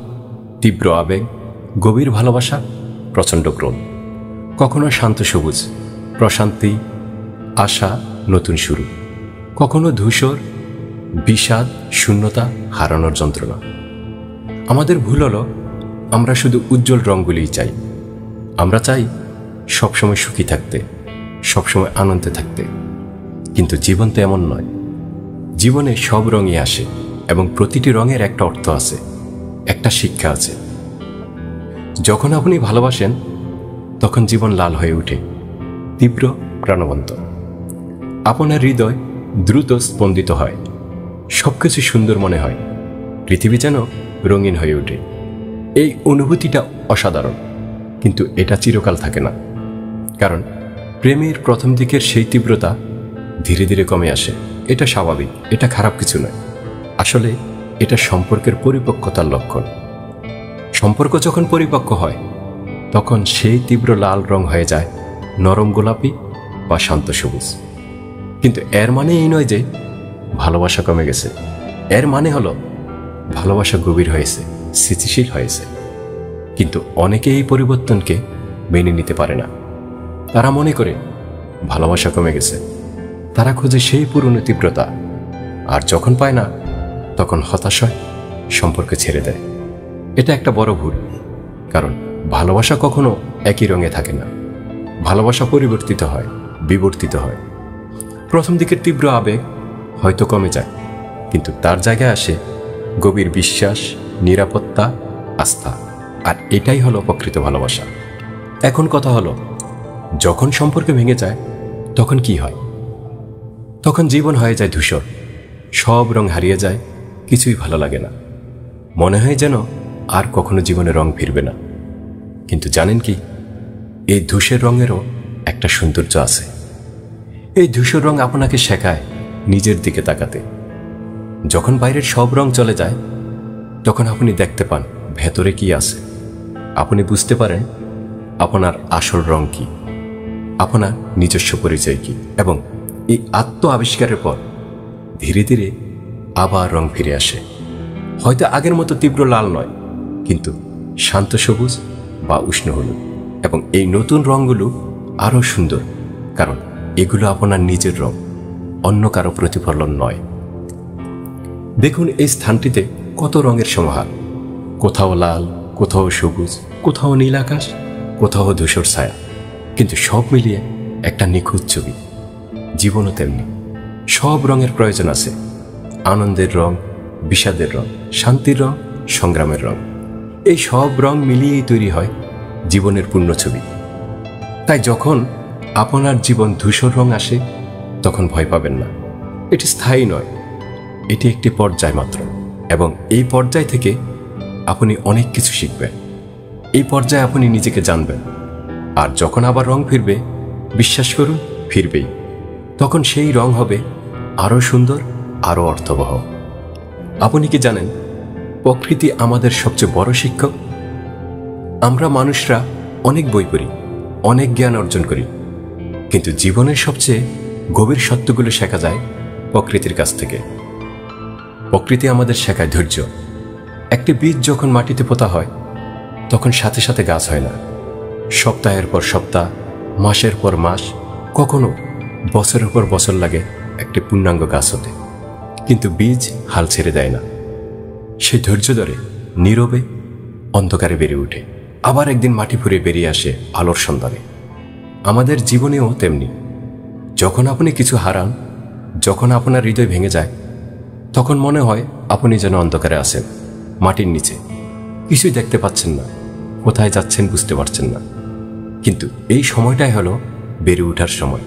তীব্র আবেগ, গভীর ভালোবাসা, প্রচণ্ড ক্রোধ। কখনো শান্ত সবুজ, প্রশান্তি, আশা, নতুন শুরু। কখনো ধূসর, বিষাদ, শূন্যতা, হারানোর যন্ত্রণা। আমাদের ভুল হলো আমরা শুধু উজ্জ্বল রঙগুলিই চাই। আমরা চাই সবসময় সুখী থাকতে, সবসময় আনন্দে থাকতে। কিন্তু জীবন তো এমন নয়। জীবনে সব রঙই আসে, এবং প্রতিটি রঙের একটা অর্থ আছে, একটা শিক্ষা আছে। যখন আপনি ভালোবাসেন তখন জীবন লাল হয়ে ওঠে, তীব্র, প্রাণবন্ত। আপনার হৃদয় দ্রুত স্পন্দিত হয়, সবকিছু সুন্দর মনে হয়, পৃথিবী যেন রঙিন হয়ে ওঠে। এই অনুভূতিটা অসাধারণ, কিন্তু এটা চিরকাল থাকে না। কারণ প্রেমের প্রথম দিকের সেই তীব্রতা ধীরে ধীরে কমে আসে। এটা স্বাভাবিক, এটা খারাপ কিছু নয়। আসলে এটা সম্পর্কের পরিপক্কতার লক্ষণ। সম্পর্ক যখন পরিপক্ক হয় তখন সেই তীব্র লাল রং হয়ে যায় নরম গোলাপি বা শান্ত সবুজ। কিন্তু এর মানে এই নয় যে ভালোবাসা কমে গেছে। এর মানে হলো ভালোবাসা গভীর হয়েছে, স্থিতিশীল হয়েছে। কিন্তু অনেকে এই পরিবর্তনকে মেনে নিতে পারে না। তারা মনে করে ভালোবাসা কমে গেছে, তারা খোঁজে সেই পুরনো তীব্রতা, আর যখন পায় না তখন হতাশ হয়, সম্পর্ক ছেড়ে দেয়। এটা একটা বড় ভুল, কারণ ভালোবাসা কখনো একই রঙে থাকে না। ভালোবাসা পরিবর্তিত হয়, বিবর্তিত হয়। প্রথম দিকের তীব্র আবেগ হয়তো কমে যায়, কিন্তু তার জায়গায় আসে গভীর বিশ্বাস, নিরাপত্তা, আস্থা। আর এটাই হলো প্রকৃত ভালোবাসা। এখন কথা হলো, যখন সম্পর্ক ভেঙে যায় তখন কি হয়? তখন জীবন হয়ে যায় ধূসর, সব রং হারিয়ে যায়, কিছুই ভালো লাগে না। মনে হয় যেন আর কখনো জীবনে রং ফিরবে না। কিন্তু জানেন কি, এই ধূসর রঙেরও একটা সৌন্দর্য আছে। এই ধূসর রং আপনাকে শেখায় নিজের দিকে তাকাতে। যখন বাইরের সব রং চলে যায় তখন আপনি দেখতে পান ভেতরে কি আছে। আপনি বুঝতে পারেন আপনার আসল রং কি, আপনার নিজস্ব পরিচয় কি। এবং এই আত্ম আবিষ্কারের পর ধীরে ধীরে আবার রং ফিরে আসে। হয়তো আগের মতো তীব্র লাল নয়, কিন্তু শান্ত সবুজ বা উষ্ণ হলুদ। এবং এই নতুন রঙগুলো আরও সুন্দর, কারণ এগুলো আপনার নিজের রং, অন্য কারো প্রতিফলন নয়। দেখুন এই স্থানটিতে কত রঙের সমাহার। কোথাও লাল, কোথাও সবুজ, কোথাও নীল আকাশ, কোথাও ধূসর ছায়া, কিন্তু সব মিলিয়ে একটা নিখুঁত ছবি। জীবনও তেমনি, সব রঙের প্রয়োজন আছে। আনন্দের রং, বিষাদের রং, শান্তির রং, সংগ্রামের রং। এই সব রং মিলিয়েই তৈরি হয় জীবনের পূর্ণ ছবি। তাই যখন আপনার জীবন ধূসর রং আসে তখন ভয় পাবেন না। এটি স্থায়ী নয়, এটি একটি পর্যায় মাত্র। এবং এই পর্যায় থেকে আপনি অনেক কিছু শিখবেন। এই পর্যায়ে আপনি নিজেকে জানবেন। আর যখন আবার রং ফিরবে, বিশ্বাস করুন ফিরবেই, তখন সেই রং হবে আরও সুন্দর, আরও অর্থবহ। আপনি কি জানেন প্রকৃতি আমাদের সবচেয়ে বড় শিক্ষক? আমরা মানুষরা অনেক বই পড়ি, অনেক জ্ঞান অর্জন করি, কিন্তু জীবনের সবচেয়ে গভীর সত্যগুলো শেখা যায় প্রকৃতির কাছ থেকে। প্রকৃতি আমাদের শেখায় ধৈর্য। একটি বীজ যখন মাটিতে পোতা হয় তখন সাথে সাথে গাছ হয় না। সপ্তাহের পর সপ্তাহ, মাসের পর মাস, কখনো বছরের পর বছর লাগে একটি পূর্ণাঙ্গ গাছ হতে। কিন্তু বীজ হাল ছেড়ে দেয় না, সে ধৈর্য ধরে নীরবে অন্ধকারে বেড়ে ওঠে, আবার একদিন মাটি ফুঁড়ে বেরিয়ে আসে আলোর সন্ধানে। আমাদের জীবনেও তেমনি। যখন আপনি কিছু হারান, যখন আপনার হৃদয় ভেঙে যায়, তখন মনে হয় আপনি যেন অন্ধকারে আছেন, মাটির নিচে, কিছুই দেখতে পাচ্ছেন না, কোথায় যাচ্ছেন বুঝতে পারছেন না। কিন্তু এই সময়টাই হলো বেড়ে ওঠার সময়।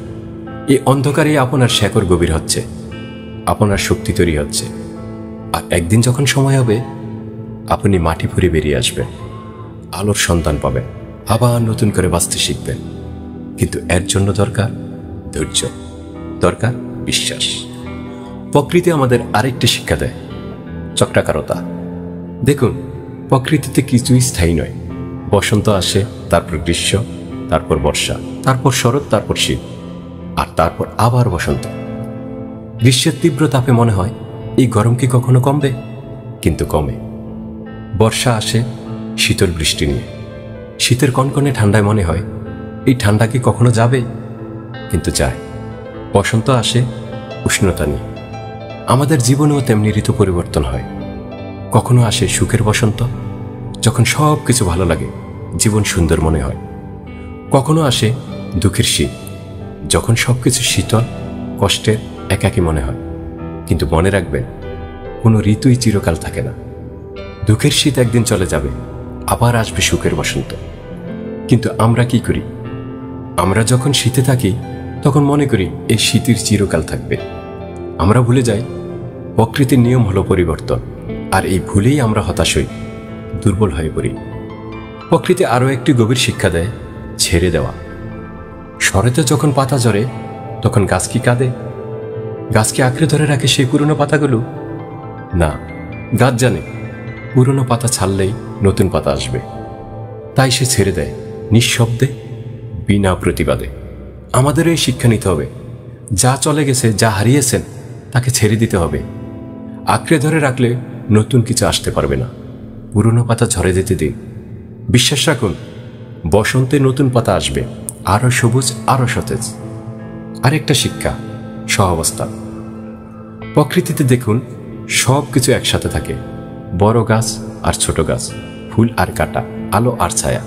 এই অন্ধকারে আপনার শেকড় গভীর হচ্ছে, আপনার শক্তি তৈরি হচ্ছে। আর একদিন যখন সময় হবে, আপনি মাটি ফুঁড়ে বেরিয়ে আসবেন, আলোর সন্ধান পাবেন, আবার নতুন করে বাঁচতে শিখবেন। কিন্তু এর জন্য দরকার ধৈর্য, দরকার বিশ্বাস। প্রকৃতি আমাদের আরেকটি শিক্ষা দেয়, চক্রাকারতা। দেখুন, প্রকৃতিতে কিছুই স্থায়ী নয়। বসন্ত আসে, তারপর গ্রীষ্ম, তারপর বর্ষা, তারপর শরৎ, তারপর শীত, আর তারপর আবার বসন্ত। গ্রীষ্মের তীব্র তাপে মনে হয় এই গরম কি কখনো কমবে? কিন্তু কমে। বর্ষা আসে শীতল বৃষ্টি নিয়ে। শীতের কনকনে ঠান্ডায় মনে হয় এই ঠান্ডা কি কখনো যাবে? কিন্তু যায়। বসন্ত আসে উষ্ণতা নিয়ে। আমাদের জীবনেও তেমনি ঋতু পরিবর্তন হয়। কখনো আসে সুখের বসন্ত, যখন সব কিছু ভালো লাগে, জীবন সুন্দর মনে হয়। কখনো আসে দুঃখের শীত, যখন সব কিছু শীতল, কষ্টের, একাকী মনে হয়। কিন্তু মনে রাখবেন, কোনো ঋতুই চিরকাল থাকে না। দুঃখের শীত একদিন চলে যাবে, আবার আসবে সুখের বসন্ত। কিন্তু আমরা কি করি? আমরা যখন শীতে থাকি তখন মনে করি এই শীতের চিরকাল থাকবে। আমরা ভুলে যাই প্রকৃতির নিয়ম হলো পরিবর্তন, আর এই ভুলেই আমরা হতাশ হই, দুর্বল হয়ে পড়ি। প্রকৃতি আরও একটি গভীর শিক্ষা দেয়, ছেড়ে দেওয়া। শরতে যখন পাতা ঝরে তখন গাছ কি কাঁদে? গাছ কি আঁকড়ে ধরে রাখে সেই পুরনো পাতাগুলো? না, গাছ জানে পুরনো পাতা ছাড়লেই নতুন পাতা আসবে। তাই সে ছেড়ে দেয়, নিঃশব্দে, বিনা প্রতিবাদে। আমাদের এই শিক্ষা নিতে হবে, যা চলে গেছে, যা হারিয়েছেন, তাকে ছেড়ে দিতে হবে। আঁকড়ে ধরে রাখলে নতুন কিছু আসতে পারবে না। পুরনো পাতা ঝরে যেতে দিন। বিশ্বাস রাখুন, বসন্তে নতুন পাতা আসবে, আরও সবুজ, আরও সতেজ। আরেকটা শিক্ষা, সহাবস্থান। প্রকৃতিতে দেখুন, সব কিছু একসাথে থাকে। বড় গাছ আর ছোট গাছ, ফুল আর কাঁটা, আলো আর ছায়া।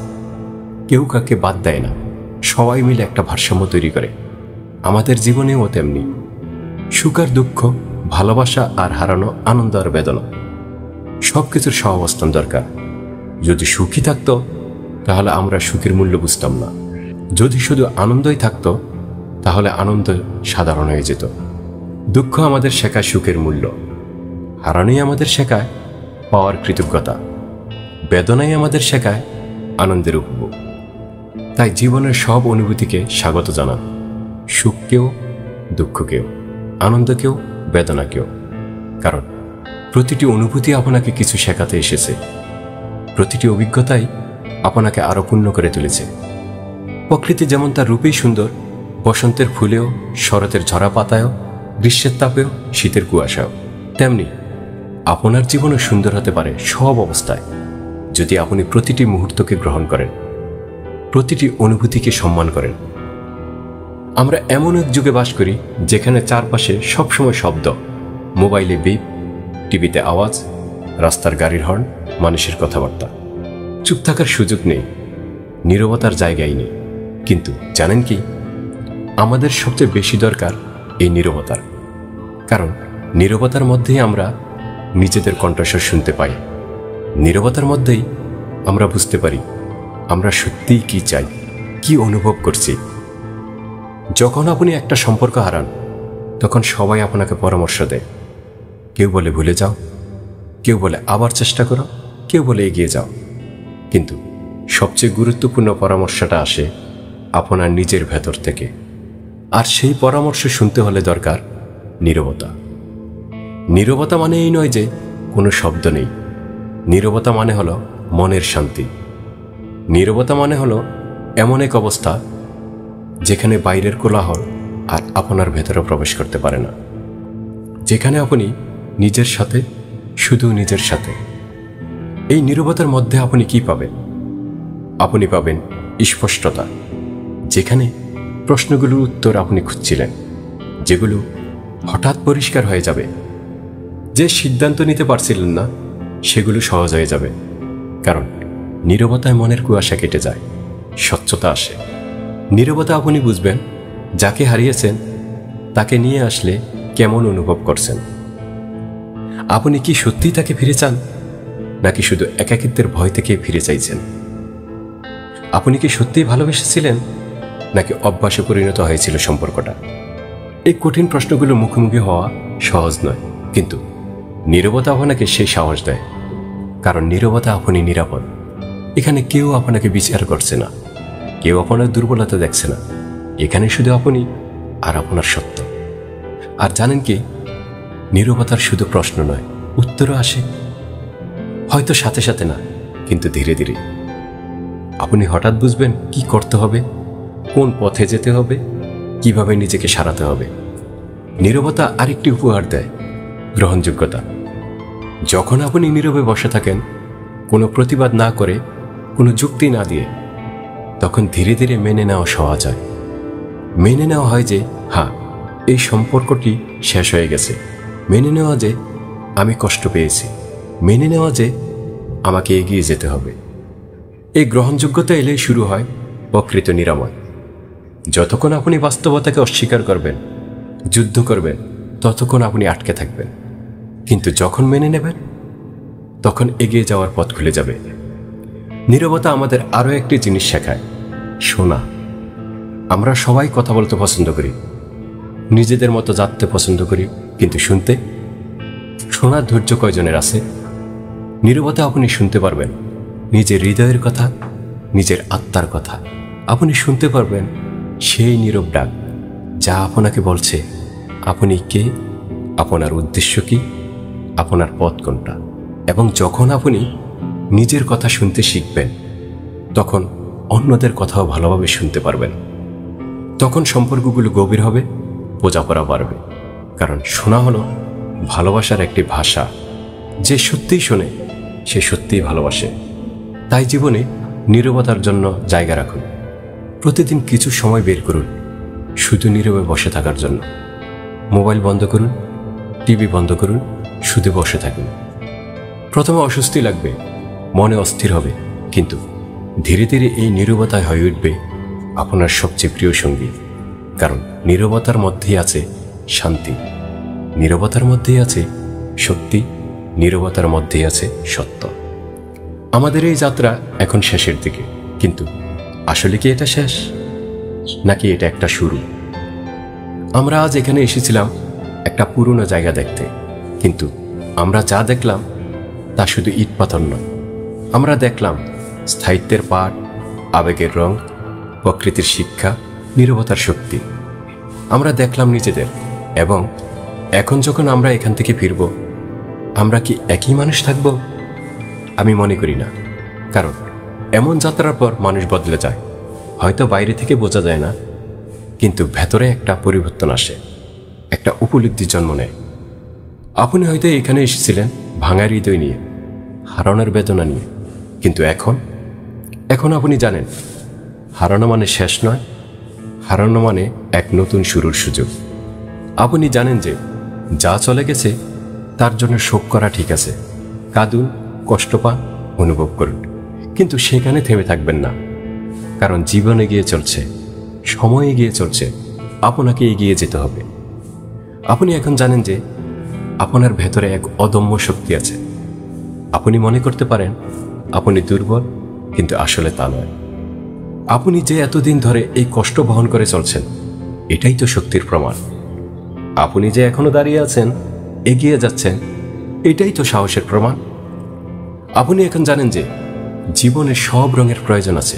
কেউ কাউকে বাদ দেয় না, সবাই মিলে একটা ভারসাম্য তৈরি করে। আমাদের জীবনেও তেমনি। সুখ আর দুঃখ, ভালোবাসা আর হারানো, আনন্দ আর বেদনা, সব কিছুর সহাবস্থান দরকার। যদি সুখী থাকতো তাহলে আমরা সুখের মূল্য বুঝতাম না। যদি শুধু আনন্দই থাকতো তাহলে আনন্দ সাধারণ হয়ে যেত। দুঃখ আমাদের শেখায় সুখের মূল্য, হারানোই আমাদের শেখায় পাওয়ার কৃতজ্ঞতা, বেদনাই আমাদের শেখায় আনন্দের উপভোগ। তাই জীবনের সব অনুভূতিকে স্বাগত জানান, সুখকেও, দুঃখকেও, আনন্দকেও, বেদনাকেও। কারণ প্রতিটি অনুভূতি আপনাকে কিছু শেখাতে এসেছে। প্রতিটি অভিজ্ঞতাই আপনাকে আরো পূর্ণ করে তুলেছে। প্রকৃতি যেমন তার রূপেই সুন্দর, বসন্তের ফুলেও, শরতের ঝরা পাতায়ও, গ্রীষ্মের তাপেও, শীতের কুয়াশাও, তেমনি আপনার জীবনও সুন্দর হতে পারে সব অবস্থায়, যদি আপনি প্রতিটি মুহূর্তকে গ্রহণ করেন, প্রতিটি অনুভূতিকে সম্মান করেন। আমরা এমন এক যুগে বাস করি যেখানে চারপাশে সবসময় শব্দ, মোবাইলে বিপ, টিভিতে আওয়াজ, রাস্তার গাড়ির হর্ন, মানুষের কথাবার্তা। চুপ থাকার সুযোগ নেই, নীরবতার জায়গাই নেই। কিন্তু জানেন কি, আমাদের সবচেয়ে বেশি দরকার এই নীরবতার। কারণ নীরবতার মধ্যেই আমরা নিজেদের কণ্ঠস্বর শুনতে পাই। নীরবতার মধ্যেই আমরা বুঝতে পারি আমরা সত্যিই কি চাই, কি অনুভব করছি। যখন আপনি একটা সম্পর্ক হারান তখন সবাই আপনাকে পরামর্শ দেয়। কেউ বলে ভুলে যাও, কেউ বলে আবার চেষ্টা করো, কেউ বলে এগিয়ে যাও। কিন্তু সবচেয়ে গুরুত্বপূর্ণ পরামর্শটা আসে আপনার নিজের ভেতর থেকে। আর সেই পরামর্শ শুনতে হলে দরকার নীরবতা। নীরবতা মানে এই নয় যে কোনো শব্দ নেই। নীরবতা মানে হলো মনের শান্তি। নীরবতা মানে হলো এমন এক অবস্থা যেখানে বাইরের কোলাহল আর আপনার ভেতরে প্রবেশ করতে পারে না, যেখানে আপনি নিজের সাথে, শুধু নিজের সাথে। এই নীরবতার মধ্যে আপনি কি পাবেন? আপনি পাবেন স্পষ্টতা, যেখানে প্রশ্নগুলোর উত্তর আপনি খুঁজছিলেন, যেগুলো হঠাৎ পরিষ্কার হয়ে যাবে। যে সিদ্ধান্ত নিতে পারছিলেন না, সেগুলো সহজ হয়ে যাবে। কারণ নীরবতায় মনের কুয়াশা কেটে যায়, স্বচ্ছতা আসে। নীরবতা আপনি বুঝবেন যাকে হারিয়েছেন তাকে নিয়ে আসলে কেমন অনুভব করছেন। আপনি কি সত্যিই তাকে ফিরে চান, নাকি শুধু একাকিত্বের ভয় থেকে ফিরে চাইছেন? আপনি কি সত্যিই ভালোবেসেছিলেন, নাকি অভ্যাসে পরিণত হয়েছিল সম্পর্কটা? এই কঠিন প্রশ্নগুলো মুখোমুখি হওয়া সহজ নয়, কিন্তু নীরবতা আপনাকে সেই সাহস দেয়। কারণ নীরবতা আপনি নিরাপদ। এখানে কেউ আপনাকে বিচার করছে না, কেউ আপনার দুর্বলতা দেখছে না। এখানে শুধু আপনি আর আপনার সত্য। আর জানেন কি, নীরবতার শুধু প্রশ্ন নয়, উত্তরও আসে। হয়তো সাথে সাথে না, কিন্তু ধীরে ধীরে। আপনি হঠাৎ বুঝবেন কি করতে হবে, কোন পথে যেতে হবে, কিভাবে নিজেকে সারাতে হবে। নীরবতা আরেকটি উপহার দেয়, গ্রহণযোগ্যতা। যখন আপনি নীরবে বসে থাকেন, কোনো প্রতিবাদ না করে, কোনো যুক্তি না দিয়ে, তখন ধীরে ধীরে মেনে নেওয়া সহজ হয়। মেনে নেওয়া হয় যে হ্যাঁ, এই সম্পর্কটি শেষ হয়ে গেছে। মেনে নেওয়া যে আমি কষ্ট পেয়েছি। মেনে নেওয়া যে আমাকে এগিয়ে যেতে হবে। এই গ্রহণযোগ্যতা এলেই শুরু হয় প্রকৃত নিরাময়। যতক্ষণ আপনি বাস্তবতাকে অস্বীকার করবেন, যুদ্ধ করবেন, ততক্ষণ আপনি আটকে থাকবেন। কিন্তু যখন মেনে নেবেন, তখন এগিয়ে যাওয়ার পথ খুলে যাবে। নীরবতা আমাদের আরও একটি জিনিস শেখায়, শোনা। আমরা সবাই কথা বলতে পছন্দ করি, নিজেদের মতো জানতে পছন্দ করি, কিন্তু শুনতে, শোনার ধৈর্য কয়জনের আছে? নীরবতা আপনি শুনতে পারবেন নিজের হৃদয়ের কথা, নিজের আত্মার কথা। আপনি শুনতে পারবেন সেই নীরব ডাক, যা আপনাকে বলছে আপনি কে, আপনার উদ্দেশ্য কি, আপনার পথ কোনটা। এবং যখন আপনি নিজের কথা শুনতে শিখবেন, তখন অন্যদের কথাও ভালোভাবে শুনতে পারবেন। তখন সম্পর্কগুলো গভীর হবে, বোঝাপড়া বাড়বে। কারণ শোনা হলো ভালোবাসার একটি ভাষা। যে সত্যিই শোনে, সে সত্যিই ভালোবাসে। তাই জীবনে নীরবতার জন্য জায়গা রাখুন। প্রতিদিন কিছু সময় বের করুন শুধু নীরবে বসে থাকার জন্য। মোবাইল বন্ধ করুন, টিভি বন্ধ করুন, শুধু বসে থাকুন। প্রথমে অস্বস্তি লাগবে, মনে অস্থির হবে, কিন্তু ধীরে ধীরে এই নীরবতায় হয়ে উঠবে আপনার সবচেয়ে প্রিয় সঙ্গী। কারণ নীরবতার মধ্যেই আছে শান্তি, নীরবতার মধ্যেই আছে শক্তি, নীরবতার মধ্যেই আছে সত্য। আমাদের এই যাত্রা এখন শেষের দিকে, কিন্তু আসলে কি এটা শেষ, নাকি এটা একটা শুরু? আমরা আজ এখানে এসেছিলাম একটা পুরনো জায়গা দেখতে, কিন্তু আমরা যা দেখলাম তা শুধু ইট পাথর নয়। আমরা দেখলাম স্থায়িত্বের পাঠ, আবেগের রং, প্রকৃতির শিক্ষা, নীরবতার শক্তি। আমরা দেখলাম নিজেদের। এবং এখন যখন আমরা এখান থেকে ফিরব, আমরা কি একই মানুষ থাকব? আমি মনে করি না। কারণ এমন যাত্রার পর মানুষ বদলে যায়। হয়তো বাইরে থেকে বোঝা যায় না, কিন্তু ভেতরে একটা পরিবর্তন আসে, একটা উপলব্ধি জন্ম নেয়। আপনি হয়তো এখানে এসেছিলেন ভাঙা হৃদয় নিয়ে, হারানোর বেদনা নিয়ে, কিন্তু এখন আপনি জানেন, হারানো মানে শেষ নয়, হারানো মানে এক নতুন শুরুর সুযোগ। আপনি জানেন যে যা চলে গেছে তার জন্য শোক করা ঠিক আছে। কাঁদুন, কষ্ট পান, অনুভব করুন, কিন্তু সেখানে থেমে থাকবেন না। কারণ জীবন এগিয়ে চলছে, সময় এগিয়ে চলছে, আপনাকে এগিয়ে যেতে হবে। আপনি এখন জানেন যে আপনার ভেতরে এক অদম্য শক্তি আছে। আপনি মনে করতে পারেন আপনি দুর্বল, কিন্তু আসলে তা নয়। আপনি যে এতদিন ধরে এই কষ্ট বহন করে চলছেন, এটাই তো শক্তির প্রমাণ। আপনি যে এখনো দাঁড়িয়ে আছেন, এগিয়ে যাচ্ছেন, এটাই তো সাহসের প্রমাণ। আপনি এখন জানেন যে জীবনে সব রঙের প্রয়োজন আছে,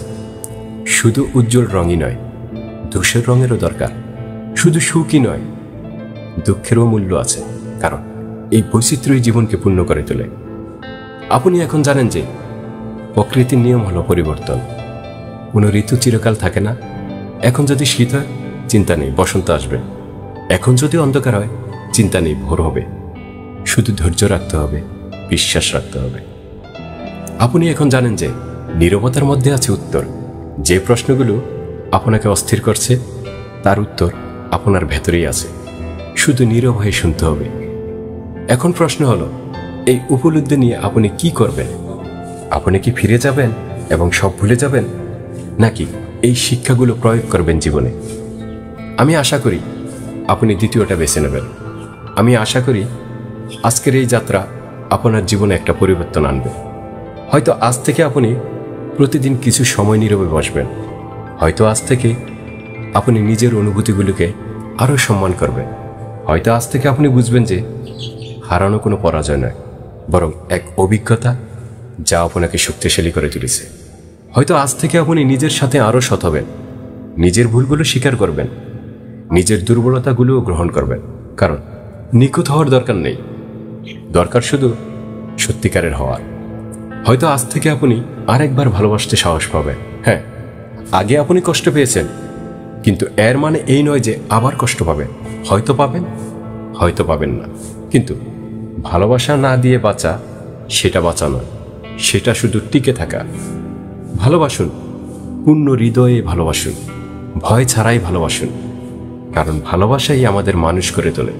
শুধু উজ্জ্বল রঙই নয়, ধূসর রঙেরও দরকার। শুধু সুখই নয়, দুঃখেরও মূল্য আছে। কারণ এই বৈচিত্র্যই জীবনকে পূর্ণ করে তোলে। আপনি এখন জানেন যে প্রকৃতির নিয়ম হলো পরিবর্তন। কোনো ঋতু চিরকাল থাকে না। এখন যদি শীত হয়, চিন্তা নেই, বসন্ত আসবে। এখন যদি অন্ধকার হয়, চিন্তা নেই, ভোর হবে। শুধু ধৈর্য রাখতে হবে, বিশ্বাস রাখতে হবে। আপনি এখন জানেন যে নীরবতার মধ্যে আছে উত্তর। যে প্রশ্নগুলো আপনাকে অস্থির করছে, তার উত্তর আপনার ভেতরেই আছে, শুধু নীরব হয়ে শুনতে হবে। এখন প্রশ্ন হলো, এই উপলব্ধি নিয়ে আপনি কি করবেন? আপনি কি ফিরে যাবেন এবং সব ভুলে যাবেন, নাকি এই শিক্ষাগুলো প্রয়োগ করবেন জীবনে? আমি আশা করি আপনি দ্বিতীয়টা বেছে নেবেন। আমি আশা করি আজকের এই যাত্রা আপনার জীবনে একটা পরিবর্তন আনবে। হয়তো আজ থেকে আপনি প্রতিদিন কিছু সময় নীরবে বসবেন। হয়তো আজ থেকে আপনি নিজের অনুভূতিগুলোকে আরও সম্মান করবেন। হয়তো আজ থেকে আপনি বুঝবেন যে হারানো কোনো পরাজয় নয়, বরং এক অভিজ্ঞতা যা আপনাকে শক্তিশালী করে তুলেছে। হয়তো আজ থেকে আপনি নিজের সাথে আরও সৎ হবেন, নিজের ভুলগুলো স্বীকার করবেন, নিজের দুর্বলতাগুলোও গ্রহণ করবেন। কারণ নিখুঁত হওয়ার দরকার নেই, দরকার শুধু সত্যিকারের হওয়ার। হয়তো আজ থেকে আপনি আরেকবার ভালোবাসতে সাহস পাবেন। হ্যাঁ, আগে আপনি কষ্ট পেয়েছেন, কিন্তু এর মানে এই নয় যে আবার কষ্ট পাবেন। হয়তো পাবেন, হয়তো পাবেন না, কিন্তু ভালোবাসা না দিয়ে বাঁচা, সেটা বাঁচা নয়, সেটা শুধু টিকে থাকা। ভালোবাসুন, পূর্ণ হৃদয়ে ভালোবাসুন, ভয় ছাড়াই ভালোবাসুন। কারণ ভালোবাসাই আমাদের মানুষ করে তোলে,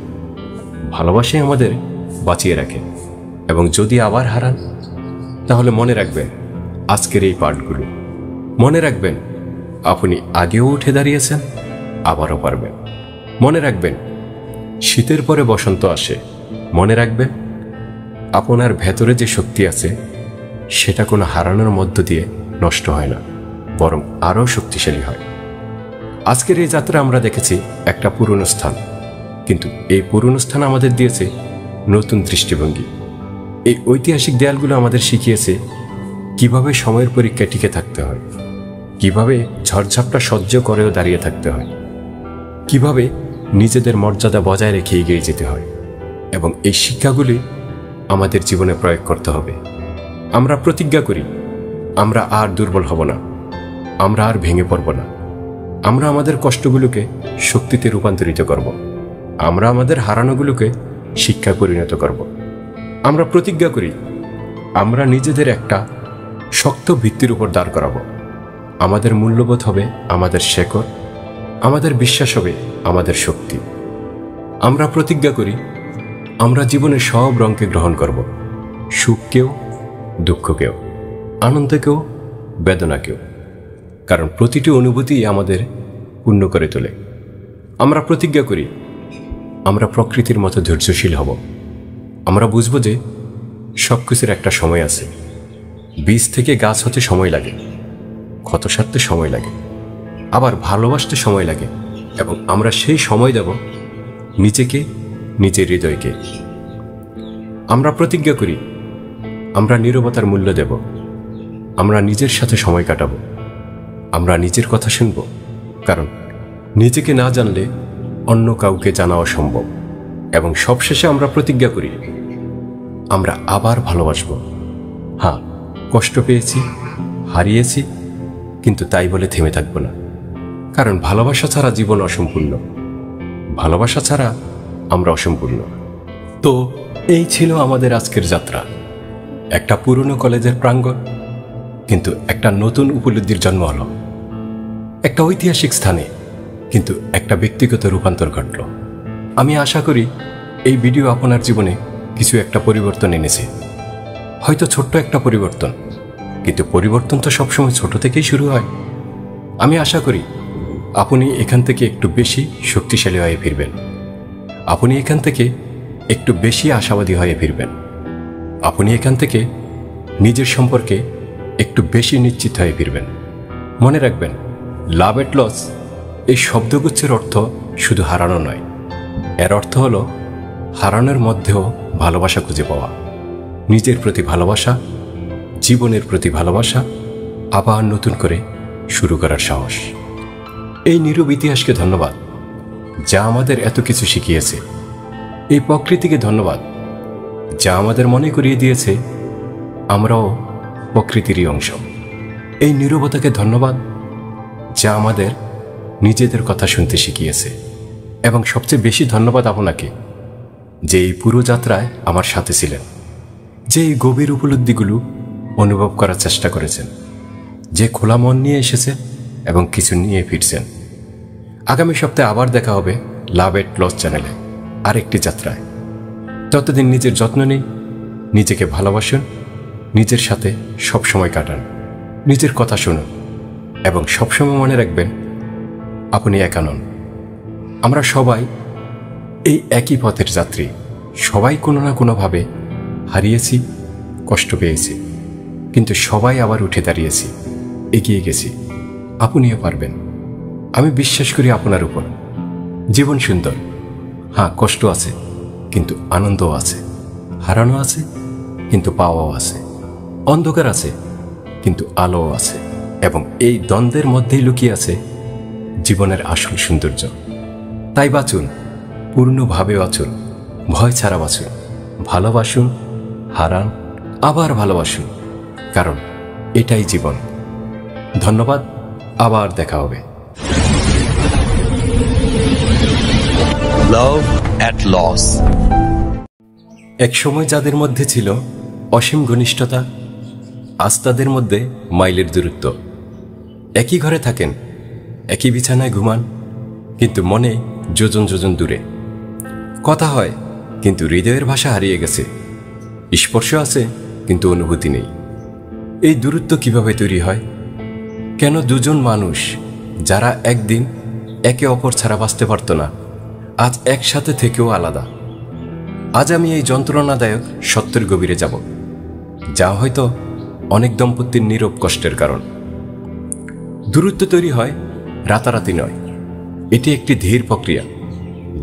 ভালোবাসাই আমাদের বাঁচিয়ে রাখে। এবং যদি আবার হারান, তাহলে মনে রাখবেন আজকের এই পাঠগুলো। মনে রাখবেন আপনি আগেও উঠে দাঁড়িয়েছেন, আবারও পারবেন। মনে রাখবেন শীতের পরে বসন্ত আসে। মনে রাখবেন আপনার ভেতরে যে শক্তি আছে, সেটা কোনো হারানোর মধ্য দিয়ে নষ্ট হয় না, বরং আরও শক্তিশালী হয়। আজকের এই যাত্রা আমরা দেখেছি একটা পুরনো স্থান, কিন্তু এই পুরনো স্থান আমাদের দিয়েছে নতুন দৃষ্টিভঙ্গি। এই ঐতিহাসিক দেয়ালগুলো আমাদের শিখিয়েছে কিভাবে সময়ের পরীক্ষায় টিকে থাকতে হয়, কিভাবে ঝড়ঝাপটা সহ্য করেও দাঁড়িয়ে থাকতে হয়, কিভাবে নিজেদের মর্যাদা বজায় রেখে এগিয়ে যেতে হয়। এবং এই শিক্ষাগুলি আমাদের জীবনে প্রয়োগ করতে হবে। আমরা প্রতিজ্ঞা করি, আমরা আর দুর্বল হব না, আমরা আর ভেঙে পড়ব না। আমরা আমাদের কষ্টগুলোকে শক্তিতে রূপান্তরিত করব। আমরা আমাদের হারানোগুলোকে শিক্ষায় পরিণত করব। আমরা প্রতিজ্ঞা করি, আমরা নিজেদের একটা শক্ত ভিত্তির উপর দাঁড় করাবো। আমাদের মূল্যবোধ হবে আমাদের শেকড়, আমাদের বিশ্বাস হবে আমাদের শক্তি। আমরা প্রতিজ্ঞা করি, আমরা জীবনের সব রঙকে গ্রহণ করব, সুখকেও, দুঃখকেও, আনন্দকেও, বেদনাকেও। কারণ প্রতিটি অনুভূতি আমাদের পূর্ণ করে তোলে। আমরা প্রতিজ্ঞা করি, আমরা প্রকৃতির মতো ধৈর্যশীল হব। আমরা বুঝব যে সব কিছুর একটা সময় আছে। বীজ থেকে গাছ হতে সময় লাগে, ক্ষত সারতে সময় লাগে, আবার ভালোবাসতে সময় লাগে। এবং আমরা সেই সময় দেব নিজেকে, নিজের হৃদয়কে। আমরা প্রতিজ্ঞা করি, আমরা নীরবতার মূল্য দেব, আমরা নিজের সাথে সময় কাটাবো, আমরা নিজের কথা শুনব। কারণ নিজেকে না জানলে অন্য কাউকে জানা অসম্ভব। এবং সবশেষে আমরা প্রতিজ্ঞা করি, আমরা আবার ভালোবাসব। হ্যাঁ, কষ্ট পেয়েছি, হারিয়েছি, কিন্তু তাই বলে থেমে থাকব না। কারণ ভালোবাসা ছাড়া জীবন অসম্পূর্ণ, ভালোবাসা ছাড়া আমরা অসম্পূর্ণ। তো এই ছিল আমাদের আজকের যাত্রা। একটা পুরনো কলেজের প্রাঙ্গণ, কিন্তু একটা নতুন উপলব্ধির জন্ম হলো। একটা ঐতিহাসিক স্থানে, কিন্তু একটা ব্যক্তিগত রূপান্তর ঘটল। আমি আশা করি এই ভিডিও আপনার জীবনে কিছু একটা পরিবর্তন এনেছে। হয়তো ছোট্ট একটা পরিবর্তন, কিন্তু পরিবর্তন তো সবসময় ছোট থেকেই শুরু হয়। আমি আশা করি আপনি এখান থেকে একটু বেশি শক্তিশালী হয়ে ফিরবেন। আপনি এখান থেকে একটু বেশি আশাবাদী হয়ে ফিরবেন। আপনি এখান থেকে নিজের সম্পর্কে একটু বেশি নিশ্চিত হয়ে ফিরবেন। মনে রাখবেন, লাভ এট লস এই শব্দগুচ্ছের অর্থ শুধু হারানো নয়, এর অর্থ হলো হারানোর মধ্যেও ভালোবাসা খুঁজে পাওয়া, নিজের প্রতি ভালোবাসা, জীবনের প্রতি ভালোবাসা, আবার নতুন করে শুরু করার সাহস। এই নীরব ইতিহাসকে ধন্যবাদ, যা আমাদের এত কিছু শিখিয়েছে। এই প্রকৃতিকে ধন্যবাদ, যা আমাদের মনে করিয়ে দিয়েছে আমরাও প্রকৃতিরই অংশ। এই নীরবতাকে ধন্যবাদ, যা আমাদের নিজেদের কথা শুনতে শিখিয়েছে। এবং সবচেয়ে বেশি ধন্যবাদ আপনাকে, যে এই পুরো যাত্রায় আমার সাথে ছিলেন, যে এই গভীর উপলব্ধিগুলো অনুভব করার চেষ্টা করেছেন, যে খোলা মন নিয়ে এসেছে এবং কিছু নিয়ে ফিরছেন। আগামী সপ্তাহে আবার দেখা হবে লাভ এট লস চ্যানেলে আরেকটি যাত্রায়। ততদিন নিজের যত্ন নিন, নিজেকে ভালোবাসুন, নিজের সাথে সবসময় কাটান, নিজের কথা শুনুন এবং সবসময় মনে রাখবেন আপনি একা নন। আমরা সবাই এই একই পথের যাত্রী। সবাই কোনো না কোনোভাবে হারিয়েছি, কষ্ট পেয়েছি, কিন্তু সবাই আবার উঠে দাঁড়িয়েছি, এগিয়ে গেছি। আপনিও পারবেন। আমি বিশ্বাস করি আপনার উপর। জীবন সুন্দর, হ্যাঁ কষ্ট আছে কিন্তু আনন্দও আছে, হারানো আছে কিন্তু পাওয়াও আছে, অন্ধকার আছে কিন্তু আলোও আছে, এবং এই দ্বন্দ্বের মধ্যেই লুকিয়ে আছে জীবনের আসল সৌন্দর্য। তাই বাঁচুন, পূর্ণভাবে বাঁচুন, ভয় ছাড়া বাঁচুন, ভালোবাসুন, হারান, আবার ভালোবাসুন, কারণ এটাই জীবন। ধন্যবাদ, আবার দেখা হবে। লাভ এট লস। এক সময় যাদের মধ্যে ছিল অসীম ঘনিষ্ঠতা, আজ তাদের মধ্যে মাইলের দূরত্ব। একই ঘরে থাকেন, একই বিছানায় ঘুমান, কিন্তু মনে যোজন যোজন দূরে। কথা হয় কিন্তু হৃদয়ের ভাষা হারিয়ে গেছে। স্পর্শ আছে কিন্তু অনুভূতি নেই। এই দূরত্ব কিভাবে তৈরি হয়? কেন দুজন মানুষ যারা একদিন একে অপর ছাড়া বাঁচতে পারত না, আজ একসাথে থেকেও আলাদা? আজ আমি এই যন্ত্রণাদায়ক সত্যের গভীরে যাব, যা হয়তো অনেক দম্পতির নীরব কষ্টের কারণ। দূরত্ব তৈরি হয় রাতারাতি নয়, এটি একটি ধীর প্রক্রিয়া,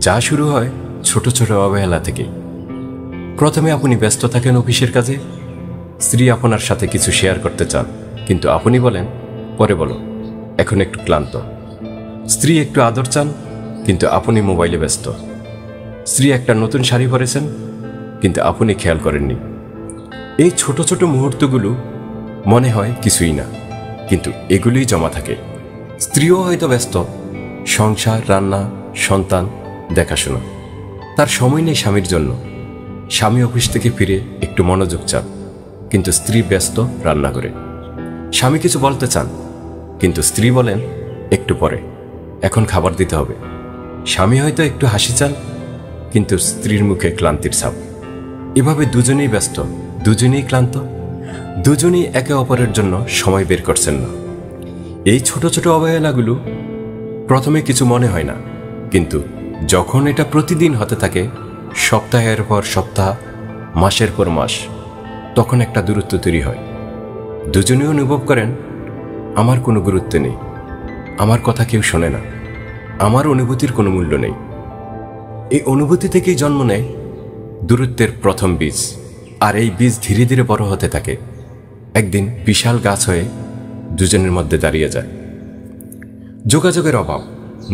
যা শুরু হয় ছোট ছোট অবহেলা থেকে। প্রথমে আপনি ব্যস্ত থাকেন অফিসের কাজে, স্ত্রী আপনার সাথে কিছু শেয়ার করতে চান, কিন্তু আপনি বলেন পরে বলো, এখন একটু ক্লান্ত। স্ত্রী একটু আদর চান, কিন্তু আপনি মোবাইলে ব্যস্ত। স্ত্রী একটা নতুন শাড়ি পরেছেন, কিন্তু আপনি খেয়াল করেননি। এই ছোট ছোট মুহূর্তগুলো মনে হয় কিছুই না, কিন্তু এগুলোই জমা থাকে। স্ত্রীও হয়তো ব্যস্ত, সংসার, রান্না, সন্তান, দেখাশোনা। তার সময় নেই স্বামীর জন্য। স্বামী অফিস থেকে ফিরে একটু মনোযোগ চান, কিন্তু স্ত্রী ব্যস্ত রান্না করে। স্বামী কিছু বলতে চান, কিন্তু স্ত্রী বলেন একটু পরে, এখন খাবার দিতে হবে। স্বামী হয়তো একটু হাসি চান, কিন্তু স্ত্রীর মুখে ক্লান্তির ছাপ। এভাবে দুজনেই ব্যস্ত, দুজনেই ক্লান্ত, দুজনেই একে অপরের জন্য সময় বের করছেন না। এই ছোট ছোট অবহেলাগুলো প্রথমে কিছু মনে হয় না, কিন্তু যখন এটা প্রতিদিন হতে থাকে, সপ্তাহের পর সপ্তাহ, মাসের পর মাস, তখন একটা দূরত্ব তৈরি হয়। দুজনেই অনুভব করেন আমার কোনো গুরুত্ব নেই, আমার কথা কেউ শোনে না, আমার অনুভূতির কোনো মূল্য নেই। এই অনুভূতি থেকেই জন্ম নেয় দূরত্বের প্রথম বীজ, আর এই বীজ ধীরে ধীরে বড় হতে থাকে। একদিন বিশাল গাছ হয়ে দুজনের মধ্যে দাঁড়িয়ে যায়। যোগাযোগের অভাব,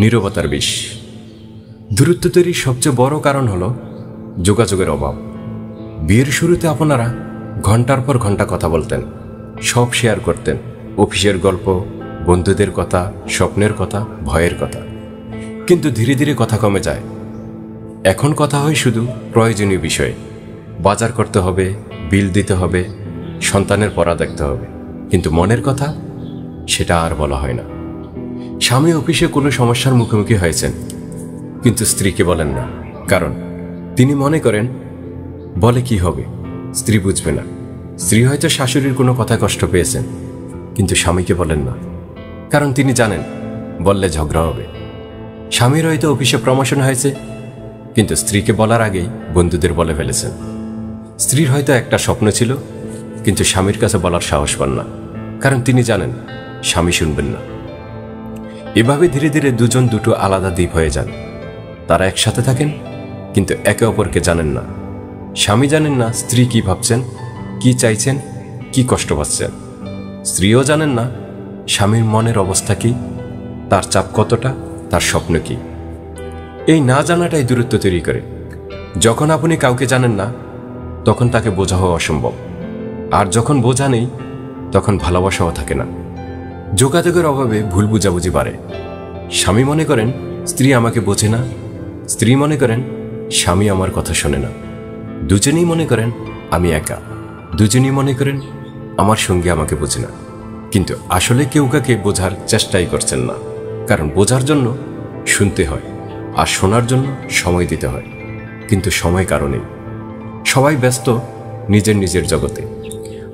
নীরবতার বিষ। দূরত্ব তৈরির সবচেয়ে বড় কারণ হলো যোগাযোগের অভাব। বিয়ের শুরুতে আপনারা ঘন্টার পর ঘন্টা কথা বলতেন, সব শেয়ার করতেন, অফিসের গল্প, বন্ধুদের কথা, স্বপ্নের কথা, ভয়ের কথা। কিন্তু ধীরে ধীরে কথা কমে যায়। এখন কথা হয় শুধু প্রয়োজনীয় বিষয়ে। বাজার করতে হবে, বিল দিতে হবে, সন্তানের পড়া দেখতে হবে, কিন্তু মনের কথা সেটা আর বলা হয় না। স্বামী অফিসে কোনো সমস্যার মুখোমুখি হয়েছেন, কিন্তু স্ত্রীকে বলেন না, কারণ তিনি মনে করেন বলে কি হবে, স্ত্রী বুঝবে না। স্ত্রী হয়তো শাশুড়ির কোনো কথা কষ্ট পেয়েছেন, কিন্তু স্বামীকে বলেন না, কারণ তিনি জানেন বললে ঝগড়া হবে। স্বামীর হয়তো অফিসে প্রমোশন হয়েছে, কিন্তু স্ত্রীকে বলার আগেই বন্ধুদের বলে ফেলেছেন। স্ত্রীর হয়তো একটা স্বপ্ন ছিল, কিন্তু স্বামীর কাছে বলার সাহস পান না, কারণ তিনি জানেন স্বামী শুনবেন না। এভাবে ধীরে ধীরে দুজন দুটো আলাদা দ্বীপ হয়ে যান। তারা একসাথে থাকেন, কিন্তু একে অপরকে জানেন না। স্বামী জানেন না স্ত্রী কি ভাবছেন, কি চাইছেন, কি কষ্ট পাচ্ছেন। স্ত্রীও জানেন না স্বামীর মনের অবস্থা কি, তার চাপ কতটা, তার স্বপ্ন কি। এই না জানাটাই দূরত্ব তৈরি করে। যখন আপনি কাউকে জানেন না, তখন তাকে বোঝা হওয়া অসম্ভব। আর যখন বোঝা নেই তখন ভালোবাসাও থাকে না। যোগাযোগের অভাবে ভুল বুঝাবুঝি বাড়ে। স্বামী মনে করেন স্ত্রী আমাকে বোঝে না, স্ত্রী মনে করেন স্বামী আমার কথা শোনে না। দুজনেই মনে করেন আমি একা, দুজনেই মনে করেন আমার সঙ্গী আমাকে বোঝে না। কিন্তু আসলে কেউ কাকে বোঝার চেষ্টাই করছেন না, কারণ বোঝার জন্য শুনতে হয় আর শোনার জন্য সময় দিতে হয়। কিন্তু সময় কারণেই সবাই ব্যস্ত নিজের নিজের জগতে।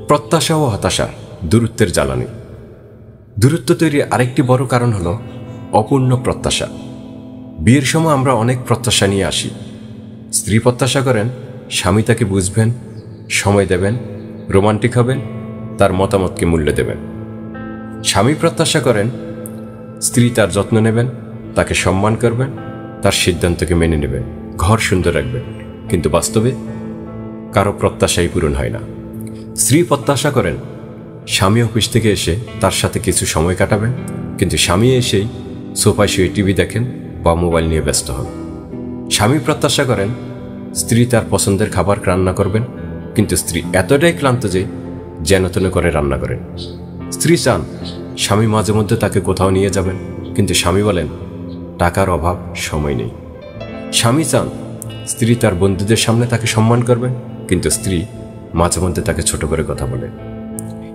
প্রত্যাশা ও হতাশা দূরত্বের জ্বালানি। দূরত্ব তৈরির আরেকটি বড় কারণ হলো অপূর্ণ প্রত্যাশা। বিয়ের সময় আমরা অনেক প্রত্যাশা নিয়ে আসি। স্ত্রী প্রত্যাশা করেন স্বামী তাকে বুঝবেন, সময় দেবেন, রোমান্টিক হবেন, তার মতামতকে মূল্য দেবেন। স্বামী প্রত্যাশা করেন স্ত্রী তার যত্ন নেবেন, তাকে সম্মান করবেন, তার সিদ্ধান্তকে মেনে নেবেন, ঘর সুন্দর রাখবেন। কিন্তু বাস্তবে কারো প্রত্যাশাই পূরণ হয় না। স্ত্রী প্রত্যাশা করেন স্বামী অফিস থেকে এসে তার সাথে কিছু সময় কাটাবেন, কিন্তু স্বামী এসেই সোফায় শুয়ে টিভি দেখেন বা মোবাইল নিয়ে ব্যস্ত হন। স্বামী প্রত্যাশা করেন স্ত্রী তার পছন্দের খাবার রান্না করবেন, কিন্তু স্ত্রী এতটাই ক্লান্ত যে যেন তেন করে রান্না করেন। স্ত্রী চান স্বামী মাঝে মধ্যে তাকে কোথাও নিয়ে যাবেন, কিন্তু স্বামী বলেন টাকার অভাব, সময় নেই। স্বামী চান স্ত্রী তার বন্ধুদের সামনে তাকে সম্মান করবেন, কিন্তু স্ত্রী মাঝে মধ্যে তাকে ছোট করে কথা বলে।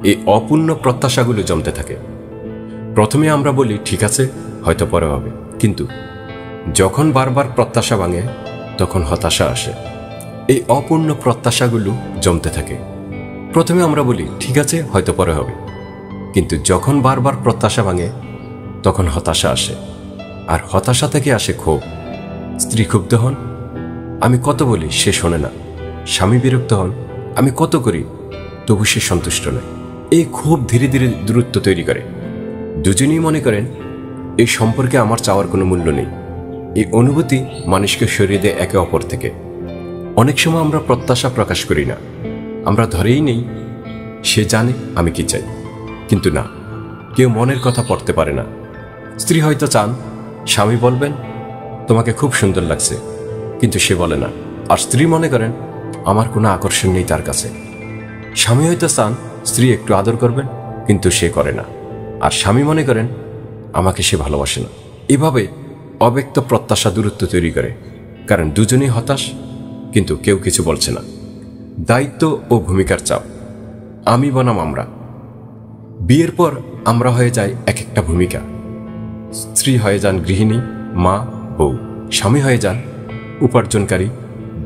এই অপূর্ণ প্রত্যাশাগুলো জমতে থাকে। প্রথমে আমরা বলি ঠিক আছে, হয়তো পরে হবে, কিন্তু যখন বারবার প্রত্যাশা ভাঙে তখন হতাশা আসে। এই অপূর্ণ প্রত্যাশাগুলো জমতে থাকে। প্রথমে আমরা বলি ঠিক আছে, হয়তো পরে হবে, কিন্তু যখন বারবার প্রত্যাশা ভাঙে তখন হতাশা আসে। আর হতাশা থেকে আসে ক্ষোভ। স্ত্রী ক্ষুব্ধ হন, আমি কত বলি সে শোনে না। স্বামী বিরক্ত হন, আমি কত করি তবু সে সন্তুষ্ট নয়। এই ক্ষোভ ধীরে ধীরে দূরত্ব তৈরি করে। দুজনেই মনে করেন এই সম্পর্কে আমার চাওয়ার কোনো মূল্য নেই। এই অনুভূতি মানুষকে সরিয়ে দেয় একে অপর থেকে। অনেক সময় আমরা প্রত্যাশা প্রকাশ করি না, আমরা ধরেই নেই সে জানে আমি কি চাই। কিন্তু না, কেউ মনের কথা পড়তে পারে না। স্ত্রী হয়তো চান স্বামী বলবেন তোমাকে খুব সুন্দর লাগছে, কিন্তু সে বলে না। আর স্ত্রী মনে করেন আমার কোনো আকর্ষণ নেই তার কাছে। স্বামী হয়তো চান স্ত্রী একটু আদর করবেন, কিন্তু সে করে না। আর স্বামী মনে করেন আমাকে সে ভালোবাসে না। এভাবে অব্যক্ত প্রত্যাশা দূরত্ব তৈরি করে, কারণ দুজনেই হতাশ কিন্তু কেউ কিছু বলছে না। দায়িত্ব ও ভূমিকার চাপ। আমি বনাম আমরা। বিয়ের পর আমরা হয়ে যাই এক একটা ভূমিকা। স্ত্রী হয়ে যান গৃহিণী, মা, বউ। স্বামী হয়ে যান উপার্জনকারী,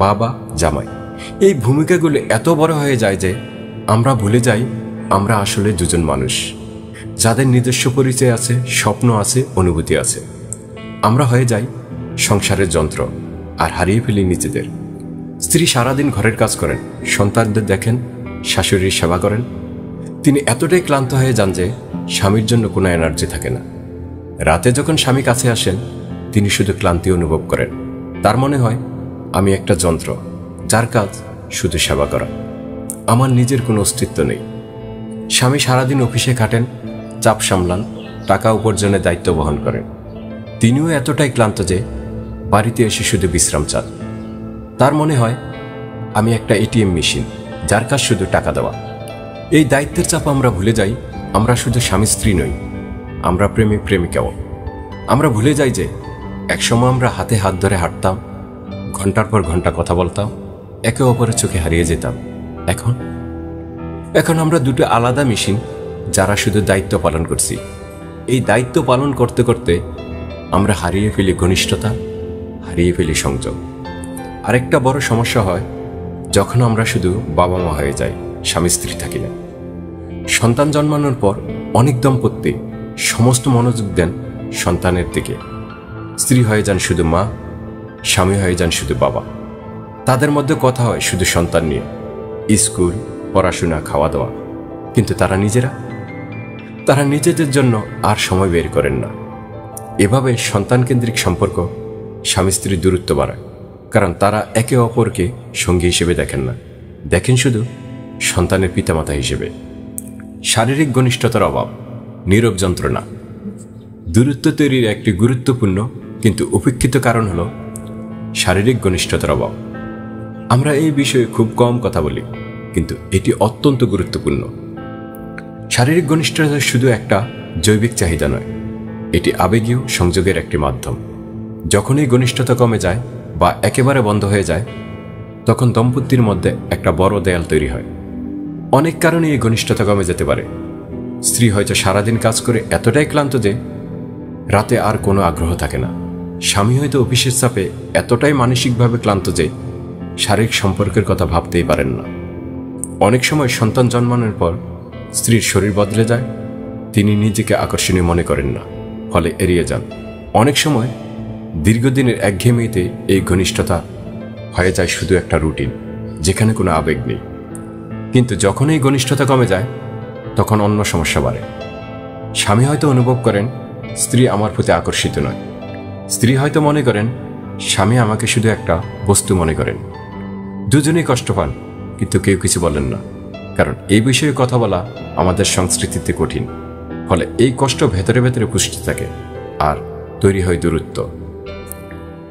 বাবা, জামাই। এই ভূমিকাগুলো এত বড় হয়ে যায় যে আমরা ভুলে যাই আমরা আসলে দুজন মানুষ, যাদের নিজস্ব পরিচয় আছে, স্বপ্ন আছে, অনুভূতি আছে। আমরা হয়ে যাই সংসারের যন্ত্র আর হারিয়ে ফেলি নিজেদের। স্ত্রী সারাদিন ঘরের কাজ করেন, সন্তানদের দেখেন, শাশুড়ির সেবা করেন। তিনি এতটাই ক্লান্ত হয়ে যান যে স্বামীর জন্য কোনো এনার্জি থাকে না। রাতে যখন স্বামী কাছে আসেন তিনি শুধু ক্লান্তি অনুভব করেন। তার মনে হয় আমি একটা যন্ত্র যার কাজ শুধু সেবা করা, আমার নিজের কোনো অস্তিত্ব নেই। স্বামী সারাদিন অফিসে খাটেন, চাপ সামলান, টাকা উপার্জনের দায়িত্ব বহন করেন। তিনিও এতটাই ক্লান্ত যে বাড়িতে এসে শুধু বিশ্রাম চান। তার মনে হয় আমি একটা এটিএম মেশিন যার কাজ শুধু টাকা দেওয়া। এই দায়িত্বের চাপ আমরা ভুলে যাই আমরা শুধু স্বামী স্ত্রী নই, আমরা প্রেমিক প্রেমিকাও। আমরা ভুলে যাই যে একসময় আমরা হাতে হাত ধরে হাঁটতাম, ঘন্টার পর ঘন্টা কথা বলতাম, একে অপরের চোখে হারিয়ে যেতাম। এখন আমরা দুটো আলাদা মেশিন যারা শুধু দায়িত্ব পালন করছি। এই দায়িত্ব পালন করতে করতে আমরা হারিয়ে ফেলি ঘনিষ্ঠতা, হারিয়ে ফেলি সংযোগ। আরেকটা বড় সমস্যা হয় যখন আমরা শুধু বাবা মা হয়ে যাই, স্বামী স্ত্রী থাকি না। সন্তান জন্মানোর পর অনেক দম্পতি সমস্ত মনোযোগ দেন সন্তানের দিকে। স্ত্রী হয়ে যান শুধু মা, স্বামী হয়ে যান শুধু বাবা। তাদের মধ্যে কথা হয় শুধু সন্তান নিয়ে, স্কুল, পড়াশোনা, খাওয়া দাওয়া। কিন্তু তারা নিজেদের জন্য আর সময় বের করেন না। এভাবে সন্তানকেন্দ্রিক সম্পর্ক স্বামী স্ত্রীর দূরত্ব বাড়ায়, কারণ তারা একে অপরকে সঙ্গী হিসেবে দেখেন না, দেখেন শুধু সন্তানের পিতামাতা হিসেবে। শারীরিক ঘনিষ্ঠতার অভাব, নীরব যন্ত্রণা। দূরত্ব তৈরির একটি গুরুত্বপূর্ণ কিন্তু উপেক্ষিত কারণ হল শারীরিক ঘনিষ্ঠতার অভাব। আমরা এই বিষয়ে খুব কম কথা বলি, কিন্তু এটি অত্যন্ত গুরুত্বপূর্ণ। শারীরিক ঘনিষ্ঠতা শুধু একটা জৈবিক চাহিদা নয়, এটি আবেগীয় সংযোগের একটি মাধ্যম। যখন এই ঘনিষ্ঠতা কমে যায় বা একেবারে বন্ধ হয়ে যায়, তখন দম্পতির মধ্যে একটা বড় দেয়াল তৈরি হয়। অনেক কারণে এই ঘনিষ্ঠতা কমে যেতে পারে। স্ত্রী হয়তো সারাদিন কাজ করে এতটাই ক্লান্ত যে রাতে আর কোনো আগ্রহ থাকে না। স্বামী হয়তো অফিসের চাপে এতটাই মানসিকভাবে ক্লান্ত যে শারীরিক সম্পর্কের কথা ভাবতেই পারেন না। অনেক সময় সন্তান জন্মানোর পর স্ত্রীর শরীর বদলে যায়, তিনি নিজেকে আকর্ষণীয় মনে করেন না, ফলে এড়িয়ে যান। অনেক সময় দীর্ঘদিনের একঘেয়েমিতে এই ঘনিষ্ঠতা হয়ে যায় শুধু একটা রুটিন, যেখানে কোনো আবেগ নেই। কিন্তু যখন এই ঘনিষ্ঠতা কমে যায়, তখন অন্য সমস্যা বাড়ে। স্বামী হয়তো অনুভব করেন স্ত্রী আমার প্রতি আকর্ষিত নয়, স্ত্রী হয়তো মনে করেন স্বামী আমাকে শুধু একটা বস্তু মনে করেন। দুজনেই কষ্ট পান, কিন্তু কেউ কিছু বলেন না, কারণ এই বিষয়ে কথা বলা আমাদের সংস্কৃতিতে কঠিন। ফলে এই কষ্ট ভেতরে ভেতরে পুষতে থাকে আর তৈরি হয় দূরত্ব।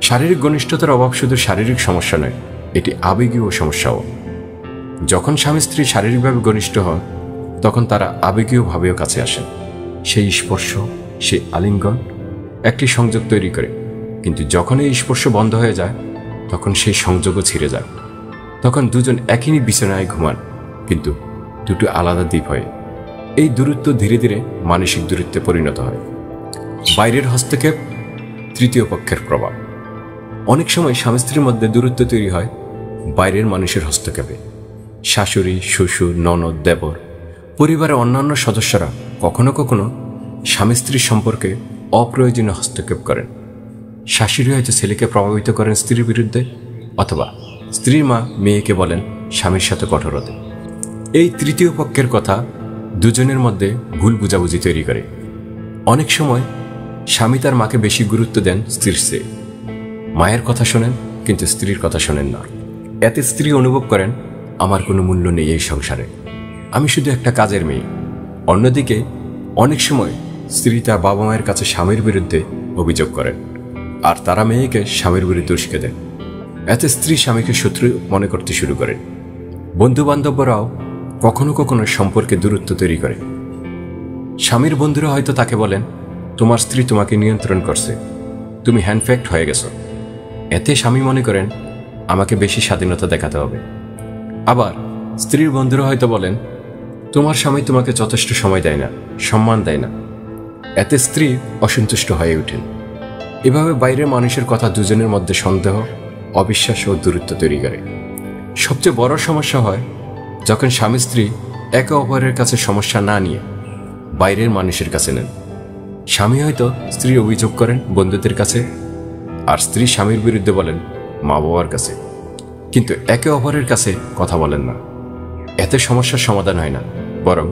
শারীরিক ঘনিষ্ঠতার অভাব শুধু শারীরিক সমস্যা নয়, এটি আবেগীয় সমস্যাও। যখন স্বামী স্ত্রী শারীরিকভাবে ঘনিষ্ঠ হন, তখন তারা আবেগীয়ভাবেও কাছে আসেন। সেই স্পর্শ, সেই আলিঙ্গন একটি সংযোগ তৈরি করে। কিন্তু যখন এই স্পর্শ বন্ধ হয়ে যায়, তখন সেই সংযোগও ছিঁড়ে যায়। তখন দুজন একই বিছানায় ঘুমান, কিন্তু দুটো আলাদা দ্বীপ হয়। এই দূরত্ব ধীরে ধীরে মানসিক দূরত্বে পরিণত হয়। বাইরের হস্তক্ষেপ, তৃতীয় পক্ষের প্রভাব। অনেক সময় স্বামী স্ত্রীর মধ্যে দূরত্ব তৈরি হয় বাইরের মানুষের হস্তক্ষেপে। শাশুড়ি, শ্বশুর, ননদ, দেবর, পরিবারের অন্যান্য সদস্যরা কখনো কখনো স্বামী স্ত্রীর সম্পর্কে অপ্রয়োজনীয় হস্তক্ষেপ করেন। শাশুড়ি হয়তো ছেলেকে প্রভাবিত করেন স্ত্রীর বিরুদ্ধে, অথবা স্ত্রীর মা মেয়েকে বলেন স্বামীর সাথে কঠোর হতে। এই তৃতীয় পক্ষের কথা দুজনের মধ্যে ভুল বুঝাবুঝি তৈরি করে। অনেক সময় স্বামী তার মাকে বেশি গুরুত্ব দেন স্ত্রীর চেয়ে। মায়ের কথা শোনেন, কিন্তু স্ত্রীর কথা শোনেন না। এতে স্ত্রী অনুভব করেন আমার কোনো মূল্য নেই এই সংসারে, আমি শুধু একটা কাজের মেয়ে। অন্যদিকে অনেক সময় স্ত্রী তার বাবা মায়ের কাছে স্বামীর বিরুদ্ধে অভিযোগ করেন, আর তারা মেয়েকে স্বামীর বিরুদ্ধে উস্কে দেন। এতে স্ত্রী স্বামীকে শত্রু মনে করতে শুরু করেন। বন্ধু বান্ধবরাও কখনো কখনো সম্পর্কে দূরত্ব তৈরি করে। স্বামীর বন্ধুরা হয়তো তাকে বলেন তোমার স্ত্রী তোমাকে নিয়ন্ত্রণ করছে, তুমি হ্যান্ডফ্যাক্ট হয়ে গেছো। এতে স্বামী মনে করেন আমাকে বেশি স্বাধীনতা দেখাতে হবে। আবার স্ত্রীর বন্ধুরা হয়তো বলেন তোমার স্বামী তোমাকে যথেষ্ট সময় দেয় না, সম্মান দেয় না। এতে স্ত্রী অসন্তুষ্ট হয়ে ওঠেন। এভাবে বাইরের মানুষের কথা দুজনের মধ্যে সন্দেহ, অবিশ্বাস ও দূরত্ব তৈরি করে। সবচেয়ে বড় সমস্যা হয় যখন স্বামী স্ত্রী একে অপরের কাছে সমস্যা না নিয়ে বাইরের মানুষের কাছে নেন। স্বামী হয়তো স্ত্রী অভিযোগ করেন বন্ধুদের কাছে, আর স্ত্রী স্বামীর বিরুদ্ধে বলেন মা বাবার কাছে, কিন্তু একে অপরের কাছে কথা বলেন না। এতে সমস্যার সমাধান হয় না, বরং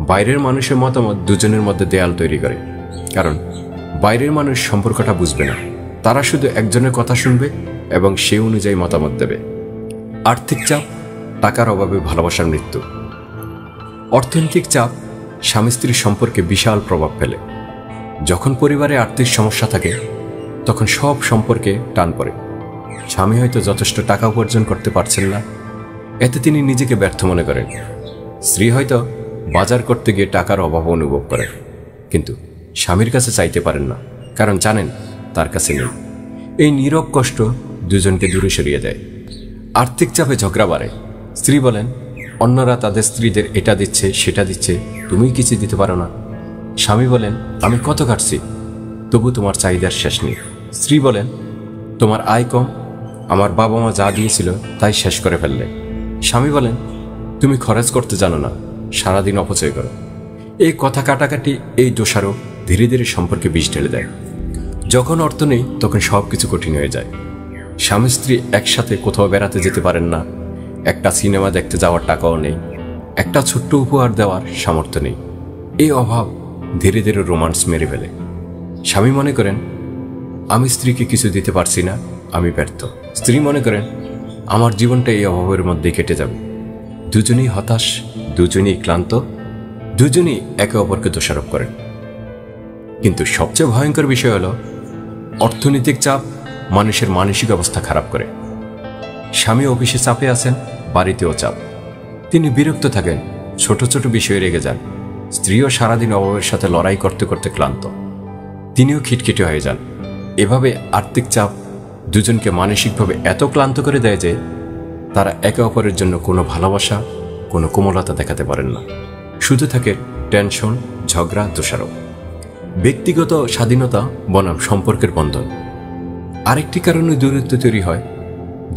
বাইরের মানুষের মতামত দুজনের মধ্যে দেয়াল তৈরি করে। কারণ বাইরের মানুষ সম্পর্কটা বুঝবে না, তারা শুধু একজনের কথা শুনবে এবং সেই অনুযায়ী মতামত দেবে। আর্থিক চাপ, টাকার অভাবে ভালোবাসার মৃত্যু। অর্থনৈতিক চাপ স্বামী স্ত্রীর সম্পর্কে বিশাল প্রভাব ফেলে। যখন পরিবারে আর্থিক সমস্যা থাকে, তখন সব সম্পর্কে টান পড়ে। স্বামী হয়তো যথেষ্ট টাকা উপার্জন করতে পারছেন না, এতে তিনি নিজেকে ব্যর্থ মনে করেন। স্ত্রী হয়তো বাজার করতে গিয়ে টাকার অভাব অনুভব করেন, কিন্তু স্বামীর কাছে চাইতে পারেন না, কারণ জানেন তার কাছে নেই। এই নীরব কষ্ট দুজনকে দূরে সরিয়ে দেয়। আর্থিক চাপে ঝগড়া বাড়ে। স্ত্রী বলেন অন্যরা তাদের স্ত্রীদের এটা দিচ্ছে সেটা দিচ্ছে, তুমি কিছু দিতে পারো না। স্বামী বলেন আমি কত খাটছি, তবু তোমার চাহিদার শেষ নেই। স্ত্রী বলেন তোমার আয় কম, আমার বাবা মা যা দিয়েছিল তাই শেষ করে ফেললে। স্বামী বলেন তুমি খরচ করতে জানো না, সারাদিন অপচয় করো। এই কথা কাটাকাটি, এই দোষারোপ ধীরে ধীরে সম্পর্কে বিষ ঢেলে দেয়। যখন অর্থ নেই, তখন সব কিছু কঠিন হয়ে যায়। স্বামী স্ত্রী একসাথে কোথাও বেড়াতে যেতে পারেন না, একটা সিনেমা দেখতে যাওয়ার টাকাও নেই, একটা ছোট্ট উপহার দেওয়ার সামর্থ্য নেই। এই অভাব ধীরে ধীরে রোমান্স মেরে ফেলে। স্বামী মনে করেন আমি স্ত্রীকে কিছু দিতে পারছি না, আমি ব্যর্থ। স্ত্রী মনে করেন আমার জীবনটা এই অভাবের মধ্যেই কেটে যাবে। দুজনেই হতাশ, দুজনেই ক্লান্ত, দুজনেই একে অপরকে দোষারোপ করেন। কিন্তু সবচেয়ে ভয়ঙ্কর বিষয় হলো অর্থনৈতিক চাপ মানুষের মানসিক অবস্থা খারাপ করে। স্বামী অফিসে চাপে আছেন, বাড়িতেও চাপ। তিনি বিরক্ত থাকেন, ছোট ছোট বিষয়ে রেগে যান। স্ত্রীও সারাদিন অভাবের সাথে লড়াই করতে করতে ক্লান্ত, তিনিও খিটখিটে হয়ে যান। এভাবে আর্থিক চাপ দুজনকে মানসিকভাবে এত ক্লান্ত করে দেয় যে তারা একে অপরের জন্য কোনো ভালোবাসা, কোনো কোমলতা দেখাতে পারেন না। শুধু থাকে টেনশন, ঝগড়া, দোষারোপ। ব্যক্তিগত স্বাধীনতা বনাম সম্পর্কের বন্ধন। আরেকটি কারণে দূরত্ব তৈরি হয়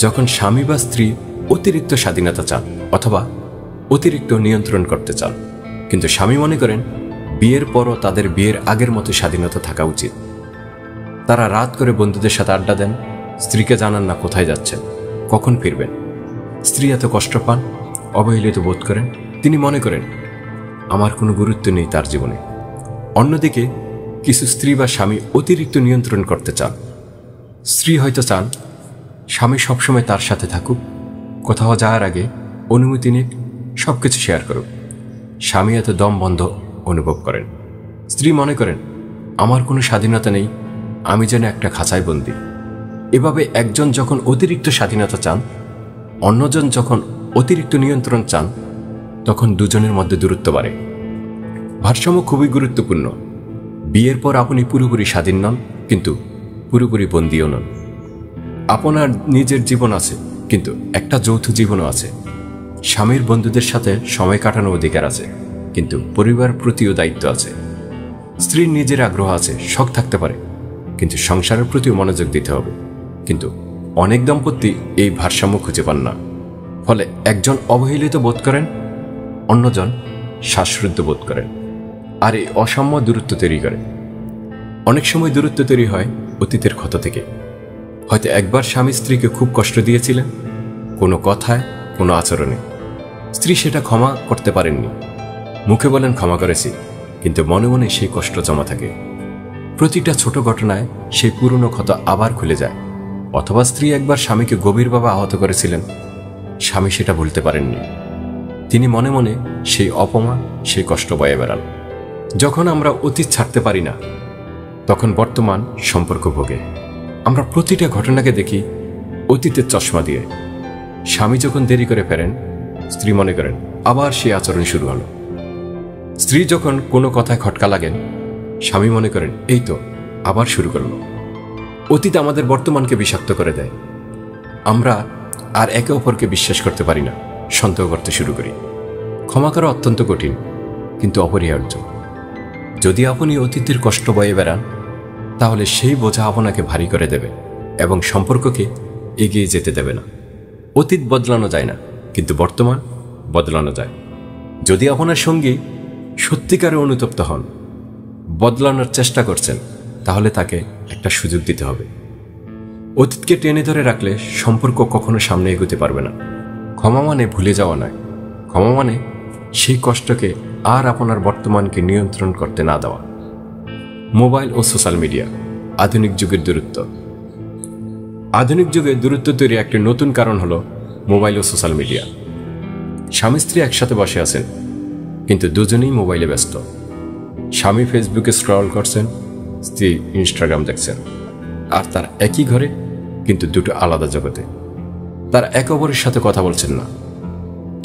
যখন স্বামী বা স্ত্রী অতিরিক্ত স্বাধীনতা চান অথবা অতিরিক্ত নিয়ন্ত্রণ করতে চান, কিন্তু স্বামী মনে করেন বিয়ের পরও তাদের বিয়ের আগের মতো স্বাধীনতা থাকা উচিত। তারা রাত করে বন্ধুদের সাথে আড্ডা দেন, স্ত্রীকে জানান না কোথায় যাচ্ছেন, কখন ফিরবেন। স্ত্রী এত কষ্ট পান, অবহেলিত বোধ করেন। তিনি মনে করেন আমার কোনো গুরুত্ব নেই তার জীবনে। অন্যদিকে কিছু স্ত্রী বা স্বামী অতিরিক্ত নিয়ন্ত্রণ করতে চান। স্ত্রী হয়তো চান স্বামী সবসময় তার সাথে থাকুক, কোথাও যাওয়ার আগে অনুমতি নিক, সব কিছু শেয়ার করুক। স্বামী এত দম বন্ধ অনুভব করেন। স্ত্রী মনে করেন আমার কোনো স্বাধীনতা নেই, আমি যেন একটা খাঁচায় বন্দী। এভাবে একজন যখন অতিরিক্ত স্বাধীনতা চান, অন্যজন যখন অতিরিক্ত নিয়ন্ত্রণ চান, তখন দুজনের মধ্যে দূরত্ব বাড়ে। ভারসাম্য খুবই গুরুত্বপূর্ণ। বিয়ের পর আপনি পুরোপুরি স্বাধীন নন, কিন্তু পুরোপুরি বন্দীও নন। আপনার নিজের জীবন আছে, কিন্তু একটা যৌথ জীবনও আছে। স্বামীর বন্ধুদের সাথে সময় কাটানোর অধিকার আছে, কিন্তু পরিবার প্রতিও দায়িত্ব আছে। স্ত্রীর নিজের আগ্রহ আছে, শখ থাকতে পারে, কিন্তু সংসারের প্রতিও মনোযোগ দিতে হবে। কিন্তু অনেক দম্পতি এই ভারসাম্য খুঁজে পান না। ফলে একজন অবহেলিত বোধ করেন, অন্যজন শ্বাসরুদ্ধ বোধ করেন। আর এই অসাম্য দূরত্ব তৈরি করে। অনেক সময় দূরত্ব তৈরি হয় অতীতের ক্ষত থেকে। হয়তো একবার স্বামী স্ত্রীকে খুব কষ্ট দিয়েছিলেন, কোনো কথায়, কোনো আচরণে। স্ত্রী সেটা ক্ষমা করতে পারেননি। মুখে বলেন ক্ষমা করেছি, কিন্তু মনে মনে সেই কষ্ট জমা থাকে। প্রতিটা ছোট ঘটনায় সেই পুরনো ক্ষত আবার খুলে যায়। অথবা স্ত্রী একবার স্বামীকে গভীরভাবে আহত করেছিলেন, স্বামী সেটা ভুলতে পারেননি। তিনি মনে মনে সেই অপমান, সেই কষ্ট বয়ে বেড়ান। যখন আমরা অতীত ছাড়তে পারি না, তখন বর্তমান সম্পর্ক ভোগে। আমরা প্রতিটা ঘটনাকে দেখি অতীতের চশমা দিয়ে। স্বামী যখন দেরি করে ফেরেন, স্ত্রী মনে করেন আবার সেই আচরণ শুরু হলো। স্ত্রী যখন কোনো কথায় খটকা লাগেন, স্বামী মনে করেন এই তো আবার শুরু করলো। অতীত আমাদের বর্তমানকে বিষাক্ত করে দেয়। আমরা আর একে অপরকে বিশ্বাস করতে পারি না, সন্দেহ করতে শুরু করি। ক্ষমা করা অত্যন্ত কঠিন, কিন্তু অপরিহার্য। যদি আপনি অতীতের কষ্ট বয়ে বেড়ান, তাহলে সেই বোঝা আপনাকে ভারী করে দেবে এবং সম্পর্ককে এগিয়ে যেতে দেবে না। অতীত বদলানো যায় না, কিন্তু বর্তমান বদলানো যায়। যদি আপনার সঙ্গী সত্যিকারে অনুতপ্ত হন, বদলানোর চেষ্টা করছেন, তাহলে তাকে একটা সুযোগ দিতে হবে। অতীতকে টেনে ধরে রাখলে সম্পর্ক কখনো সামনে এগোতে পারবে না। ক্ষমা মানে ভুলে যাওয়া নয়, ক্ষমা মানে সেই কষ্টকে আর আপনার বর্তমানকে নিয়ন্ত্রণ করতে না দেওয়া। মোবাইল ও সোশ্যাল মিডিয়া, আধুনিক যুগের দূরত্ব। আধুনিক যুগে দূরত্ব তৈরি একটি নতুন কারণ হলো মোবাইল ও সোশ্যাল মিডিয়া। স্বামী স্ত্রী একসাথে বসে আছেন, কিন্তু দুজনেই মোবাইলে ব্যস্ত। স্বামী ফেসবুকে স্ক্রল করছেন, স্ত্রী ইনস্টাগ্রাম দেখছেন। আর তার একই ঘরে, কিন্তু দুটো আলাদা জগতে। তারা একে অপরের সাথে কথা বলছেন না,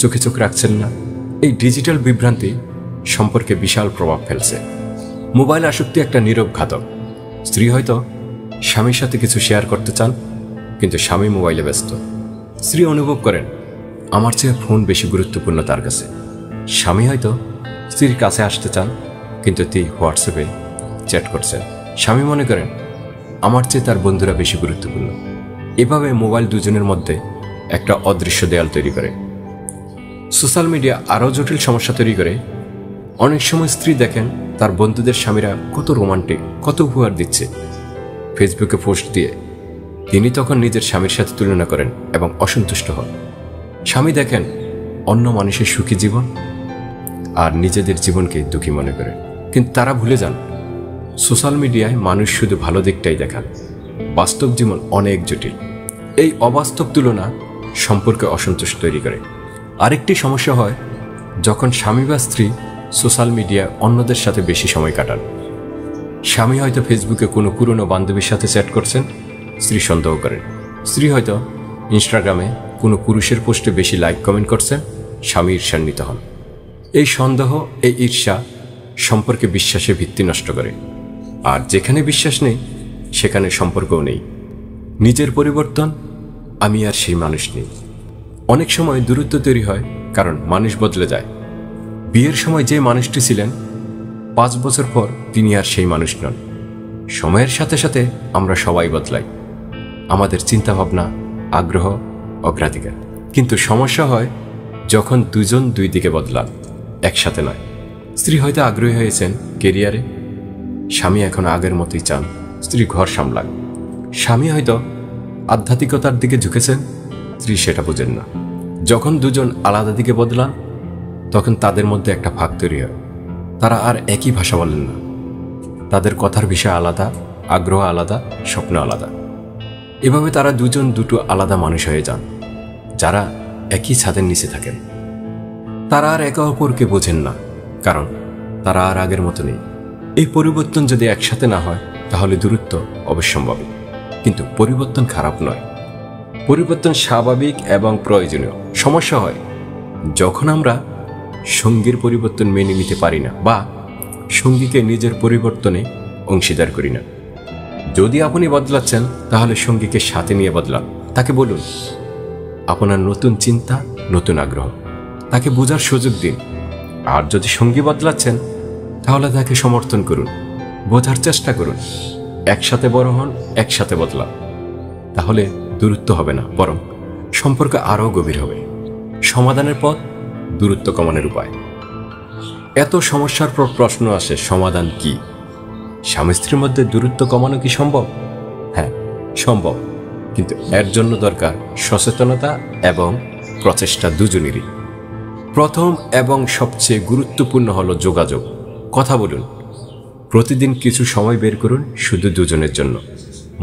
চোখে চোখ রাখছেন না। এই ডিজিটাল বিভ্রান্তি সম্পর্কে বিশাল প্রভাব ফেলছে। মোবাইল আসক্তি একটা নীরব ঘাতক। স্ত্রী হয়তো স্বামীর সাথে কিছু শেয়ার করতে চান, কিন্তু স্বামী মোবাইলে ব্যস্ত। স্ত্রী অনুভব করেন আমার চেয়ে ফোন বেশি গুরুত্বপূর্ণ তার কাছে। স্বামী হয়তো স্ত্রীর কাছে আসতে চান, কিন্তু তিনি হোয়াটসঅ্যাপে চ্যাট করছেন। স্বামী মনে করেন আমার চেয়ে তার বন্ধুরা বেশি গুরুত্বপূর্ণ। এভাবে মোবাইল দুজনের মধ্যে একটা অদৃশ্য দেয়াল তৈরি করে। সোশ্যাল মিডিয়া আরও জটিল সমস্যা তৈরি করে। অনেক সময় স্ত্রী দেখেন তার বন্ধুদের স্বামীরা কত রোমান্টিক, কত উপহার দিচ্ছে ফেসবুকে পোস্ট দিয়ে। তিনি তখন নিজের স্বামীর সাথে তুলনা করেন এবং অসন্তুষ্ট হন। স্বামী দেখেন অন্য মানুষের সুখী জীবন আর নিজেদের জীবনকে দুঃখী মনে করেন। কিন্তু তারা ভুলে যান সোশ্যাল মিডিয়ায় মানুষ শুধু ভালো দিকটাই দেখান, বাস্তব জীবন অনেক জটিল। এই অবাস্তব তুলনা সম্পর্কে অসন্তোষ তৈরি করে। আরেকটি সমস্যা হয় যখন স্বামী বা স্ত্রী সোশ্যাল মিডিয়ায় অন্যদের সাথে বেশি সময় কাটান। স্বামী হয়তো ফেসবুকে কোনো পুরনো বান্ধবীর সাথে চ্যাট করছেন, স্ত্রী সন্দেহ করেন। স্ত্রী হয়তো ইনস্টাগ্রামে কোনো পুরুষের পোস্টে বেশি লাইক কমেন্ট করছেন, স্বামী ঈর্ষান্বিত হন। এই সন্দেহ, এই ঈর্ষা সম্পর্কে বিশ্বাসের ভিত্তি নষ্ট করে। আর যেখানে বিশ্বাস নেই সেখানে সম্পর্কও নেই। নিজের পরিবর্তন, আমি আর সেই মানুষ নেই। অনেক সময় দূরত্ব তৈরি হয় কারণ মানুষ বদলে যায়। বিয়ের সময় যে মানুষটি ছিলেন 5 বছর পর তিনি আর সেই মানুষ নন। সময়ের সাথে সাথে আমরা সবাই বদলাই, আমাদের চিন্তাভাবনা, আগ্রহ, অগ্রাধিকার। কিন্তু সমস্যা হয় যখন দুজন দুই দিকে বদলান, একসাথে নয়। স্ত্রী হয়তো আগ্রহী হয়েছেন কেরিয়ারে, স্বামী এখন আগের মতোই চান স্ত্রী ঘর সামলাক। স্বামী হয়তো আধ্যাত্মিকতার দিকে ঝুঁকেছেন, স্ত্রী সেটা বোঝেন না। যখন দুজন আলাদা দিকে বদলান তখন তাদের মধ্যে একটা ফাঁক তৈরি হয়। তারা আর একই ভাষা বলেন না, তাদের কথার বিষয় আলাদা, আগ্রহ আলাদা, স্বপ্ন আলাদা। এভাবে তারা দুজন দুটো আলাদা মানুষ হয়ে যান, যারা একই ছাদের নিচে থাকেন। তারা আর একে অপরকে বোঝেন না, কারণ তারা আর আগের মতো নেই। এই পরিবর্তন যদি একসাথে না হয় তাহলে দূরত্ব অবশ্যম্ভাবী। কিন্তু পরিবর্তন খারাপ নয়, পরিবর্তন স্বাভাবিক এবং প্রয়োজনীয়। সমস্যা হয় যখন আমরা সঙ্গীর পরিবর্তন মেনে নিতে পারি না বা সঙ্গীকে নিজের পরিবর্তনে অংশীদার করি না। যদি আপনি বদলাচ্ছেন তাহলে সঙ্গীকে সাথে নিয়ে বদলান। তাকে বলুন আপনার নতুন চিন্তা, নতুন আগ্রহ, তাকে বোঝার সুযোগ দিন। আর যদি সঙ্গী বদলাচ্ছেন তাহলে তাকে সমর্থন করুন, বোঝার চেষ্টা করুন। একসাথে বড় হন, একসাথে বদলান। তাহলে দূরত্ব হবে না, বরং সম্পর্ক আরও গভীর হবে। সমাধানের পথ, দূরত্ব কমানোর উপায়। এত সমস্যার পর প্রশ্ন আসে, সমাধান কি? স্বামী স্ত্রীর মধ্যে দূরত্ব কমানো কি সম্ভব? হ্যাঁ, সম্ভব, কিন্তু এর জন্য দরকার সচেতনতা এবং প্রচেষ্টা দুজনেরই। প্রথম এবং সবচেয়ে গুরুত্বপূর্ণ হলো যোগাযোগ। কথা বলুন, প্রতিদিন কিছু সময় বের করুন শুধু দুজনের জন্য।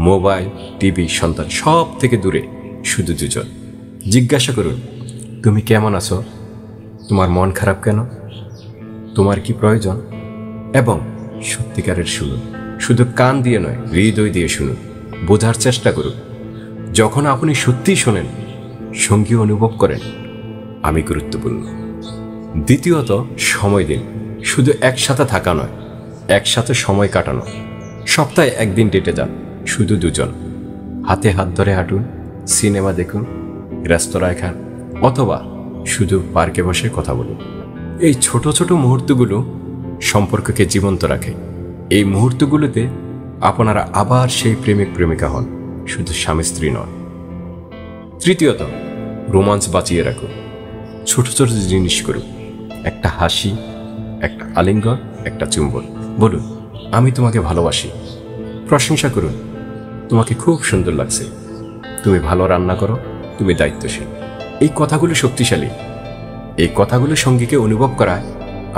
মোবাইল, টিভি, সন্তান সব থেকে দূরে, শুধু দুজন। জিজ্ঞাসা করুন, তুমি কেমন আছো? তোমার মন খারাপ কেন? তোমার কি প্রয়োজন? এবং সত্যিকারের শুনুন, শুধু কান দিয়ে নয়, হৃদয় দিয়ে শুনুন। বোঝার চেষ্টা করুন। যখন আপনি সত্যিই শোনেন, সঙ্গী অনুভব করেন আমি গুরুত্বপূর্ণ। দ্বিতীয়ত, সময় দিন। শুধু একসাথে থাকা নয়, একসাথে সময় কাটানো। সপ্তাহে একদিন ডেটে যান, শুধু দুজন। হাতে হাত ধরে হাঁটুন, সিনেমা দেখুন, রেস্তোরাঁয় খান, অথবা শুধু পার্কে বসে কথা বলুন। এই ছোট ছোট মুহূর্তগুলো সম্পর্ককে জীবন্ত রাখে। এই মুহূর্তগুলোতে আপনারা আবার সেই প্রেমিক প্রেমিকা হন, শুধু স্বামী স্ত্রী নন। তৃতীয়ত, রোমাঞ্চ বাঁচিয়ে রাখুন। ছোট ছোট জিনিস করুন। একটা হাসি, একটা আলিঙ্গন, একটা চুম্বন। বলুন আমি তোমাকে ভালোবাসি। প্রশংসা করুন, তোমাকে খুব সুন্দর লাগছে, তুমি ভালো রান্না করো, তুমি দায়িত্বশীল। এই কথাগুলো শক্তিশালী। এই কথাগুলো সঙ্গীকে অনুভব করায়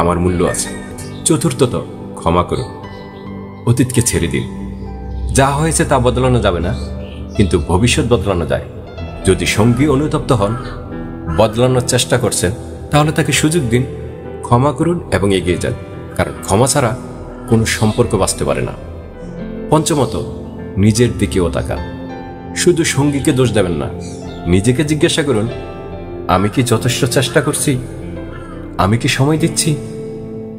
আমার মূল্য আছে। চতুর্থত, ক্ষমা করুন। অতীতকে ছেড়ে দিন। যা হয়েছে তা বদলানো যাবে না, কিন্তু ভবিষ্যৎ বদলানো যায়। যদি সঙ্গী অনুতপ্ত হন, বদলানোর চেষ্টা করছেন, তাহলে তাকে সুযোগ দিন। ক্ষমা করুন এবং এগিয়ে যান, কারণ ক্ষমা ছাড়া কোনো সম্পর্ক বাঁচতে পারে না। পঞ্চমত, নিজের দিকেও তাকান। শুধু সঙ্গীকে দোষ দেবেন না, নিজেকে জিজ্ঞাসা করুন, আমি কি যথেষ্ট চেষ্টা করছি? আমি কি সময় দিচ্ছি?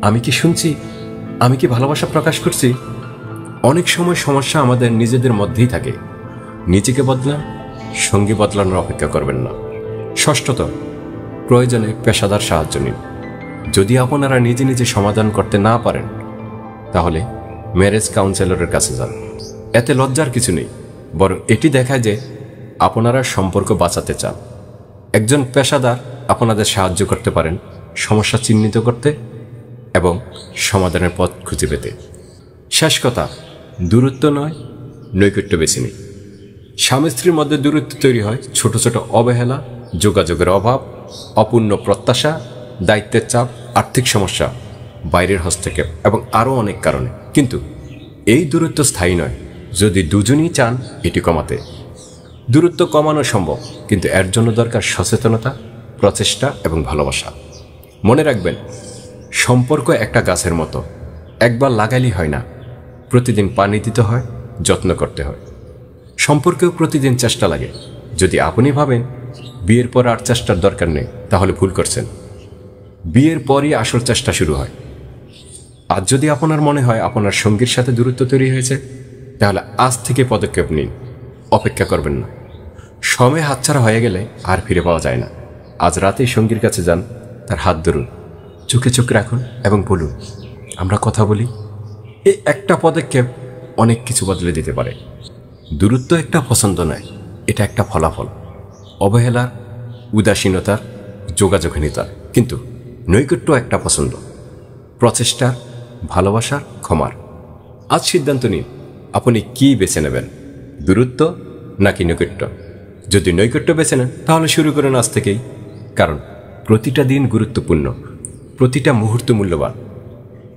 আমি কি শুনছি? আমি কি ভালোবাসা প্রকাশ করছি? অনেক সময় সমস্যা আমাদের নিজেদের মধ্যেই থাকে। নিজেকে বদলান, সঙ্গী বদলানোর অপেক্ষা করবেন না। ষষ্ঠত, প্রয়োজনে পেশাদার সাহায্য নিন। যদি আপনারা নিজে নিজে সমাধান করতে না পারেন, তাহলে ম্যারেজ কাউন্সেলরের কাছে যান। এতে লজ্জার কিছু নেই, বরং এটি দেখায় যে আপনারা সম্পর্ক বাঁচাতে চান। একজন পেশাদার আপনাদের সাহায্য করতে পারেন সমস্যা চিহ্নিত করতে এবং সমাধানের পথ খুঁজে পেতে। শেষ কথা, দূরত্ব নয়, নৈকট্য বেছে নিন। স্বামী স্ত্রীর মধ্যে দূরত্ব তৈরি হয় ছোট ছোট অবহেলা, যোগাযোগের অভাব, অপূর্ণ প্রত্যাশা, দায়িত্বের চাপ, আর্থিক সমস্যা, বাইরের হস্তক্ষেপ এবং আরও অনেক কারণে। কিন্তু এই দূরত্ব স্থায়ী নয় যদি দুজনই চান এটি কমাতে। দূরত্ব কমানো সম্ভব, কিন্তু এর জন্য দরকার সচেতনতা, প্রচেষ্টা এবং ভালোবাসা। মনে রাখবেন, সম্পর্ক একটা গাছের মতো, একবার লাগালেই হয় না, প্রতিদিন পানি দিতে হয়, যত্ন করতে হয়। সম্পর্কেও প্রতিদিন চেষ্টা লাগে, যদি আপনি ভাবেন বিয়ের পর আর চেষ্টার দরকার নেই, তাহলে ভুল করছেন। বিয়ের পরই আসল চেষ্টা শুরু হয়। আজ যদি আপনার মনে হয় আপনার সঙ্গীর সাথে দূরত্ব তৈরি হয়েছে, তাহলে আজ থেকে পদক্ষেপ নিন, অপেক্ষা করবেন না। সময় হাতছাড়া হয়ে গেলে আর ফিরে পাওয়া যায় না। আজ রাতেই সঙ্গীর কাছে যান, তার হাত ধরুন, চোখে চোখ রাখুন এবং বলুন, আমরা কথা বলি। এই একটা পদক্ষেপ অনেক কিছু বদলে দিতে পারে। দূরত্ব একটা পছন্দ নয়, এটা একটা ফলাফল অবহেলার, উদাসীনতার, যোগাযোগহীনতার। কিন্তু নৈকট্য একটা পছন্দ, প্রচেষ্টার, ভালোবাসার, ক্ষমার। আজ সিদ্ধান্ত নিন আপনি কি বেছে নেবেন, দূরত্ব নাকি নৈকট্য। যদি নৈকট্য বেছে নেন তাহলে শুরু করেন আজ থেকেই, কারণ প্রতিটা দিন গুরুত্বপূর্ণ, প্রতিটা মুহূর্ত মূল্যবান।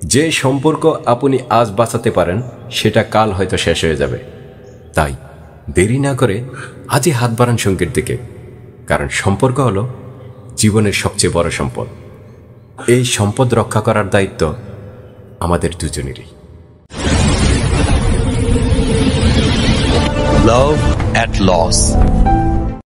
যে সম্পর্ক আপনি আজ বাঁচাতে পারেন সেটা কাল হয়তো শেষ হয়ে যাবে। তাই দেরি না করে আজই হাত বাড়ান সঙ্গীর দিকে, কারণ সম্পর্ক হলো জীবনের সবচেয়ে বড় সম্পদ। এই সম্পদ রক্ষা করার দায়িত্ব আমাদের দুজনেরই। Love at Loss.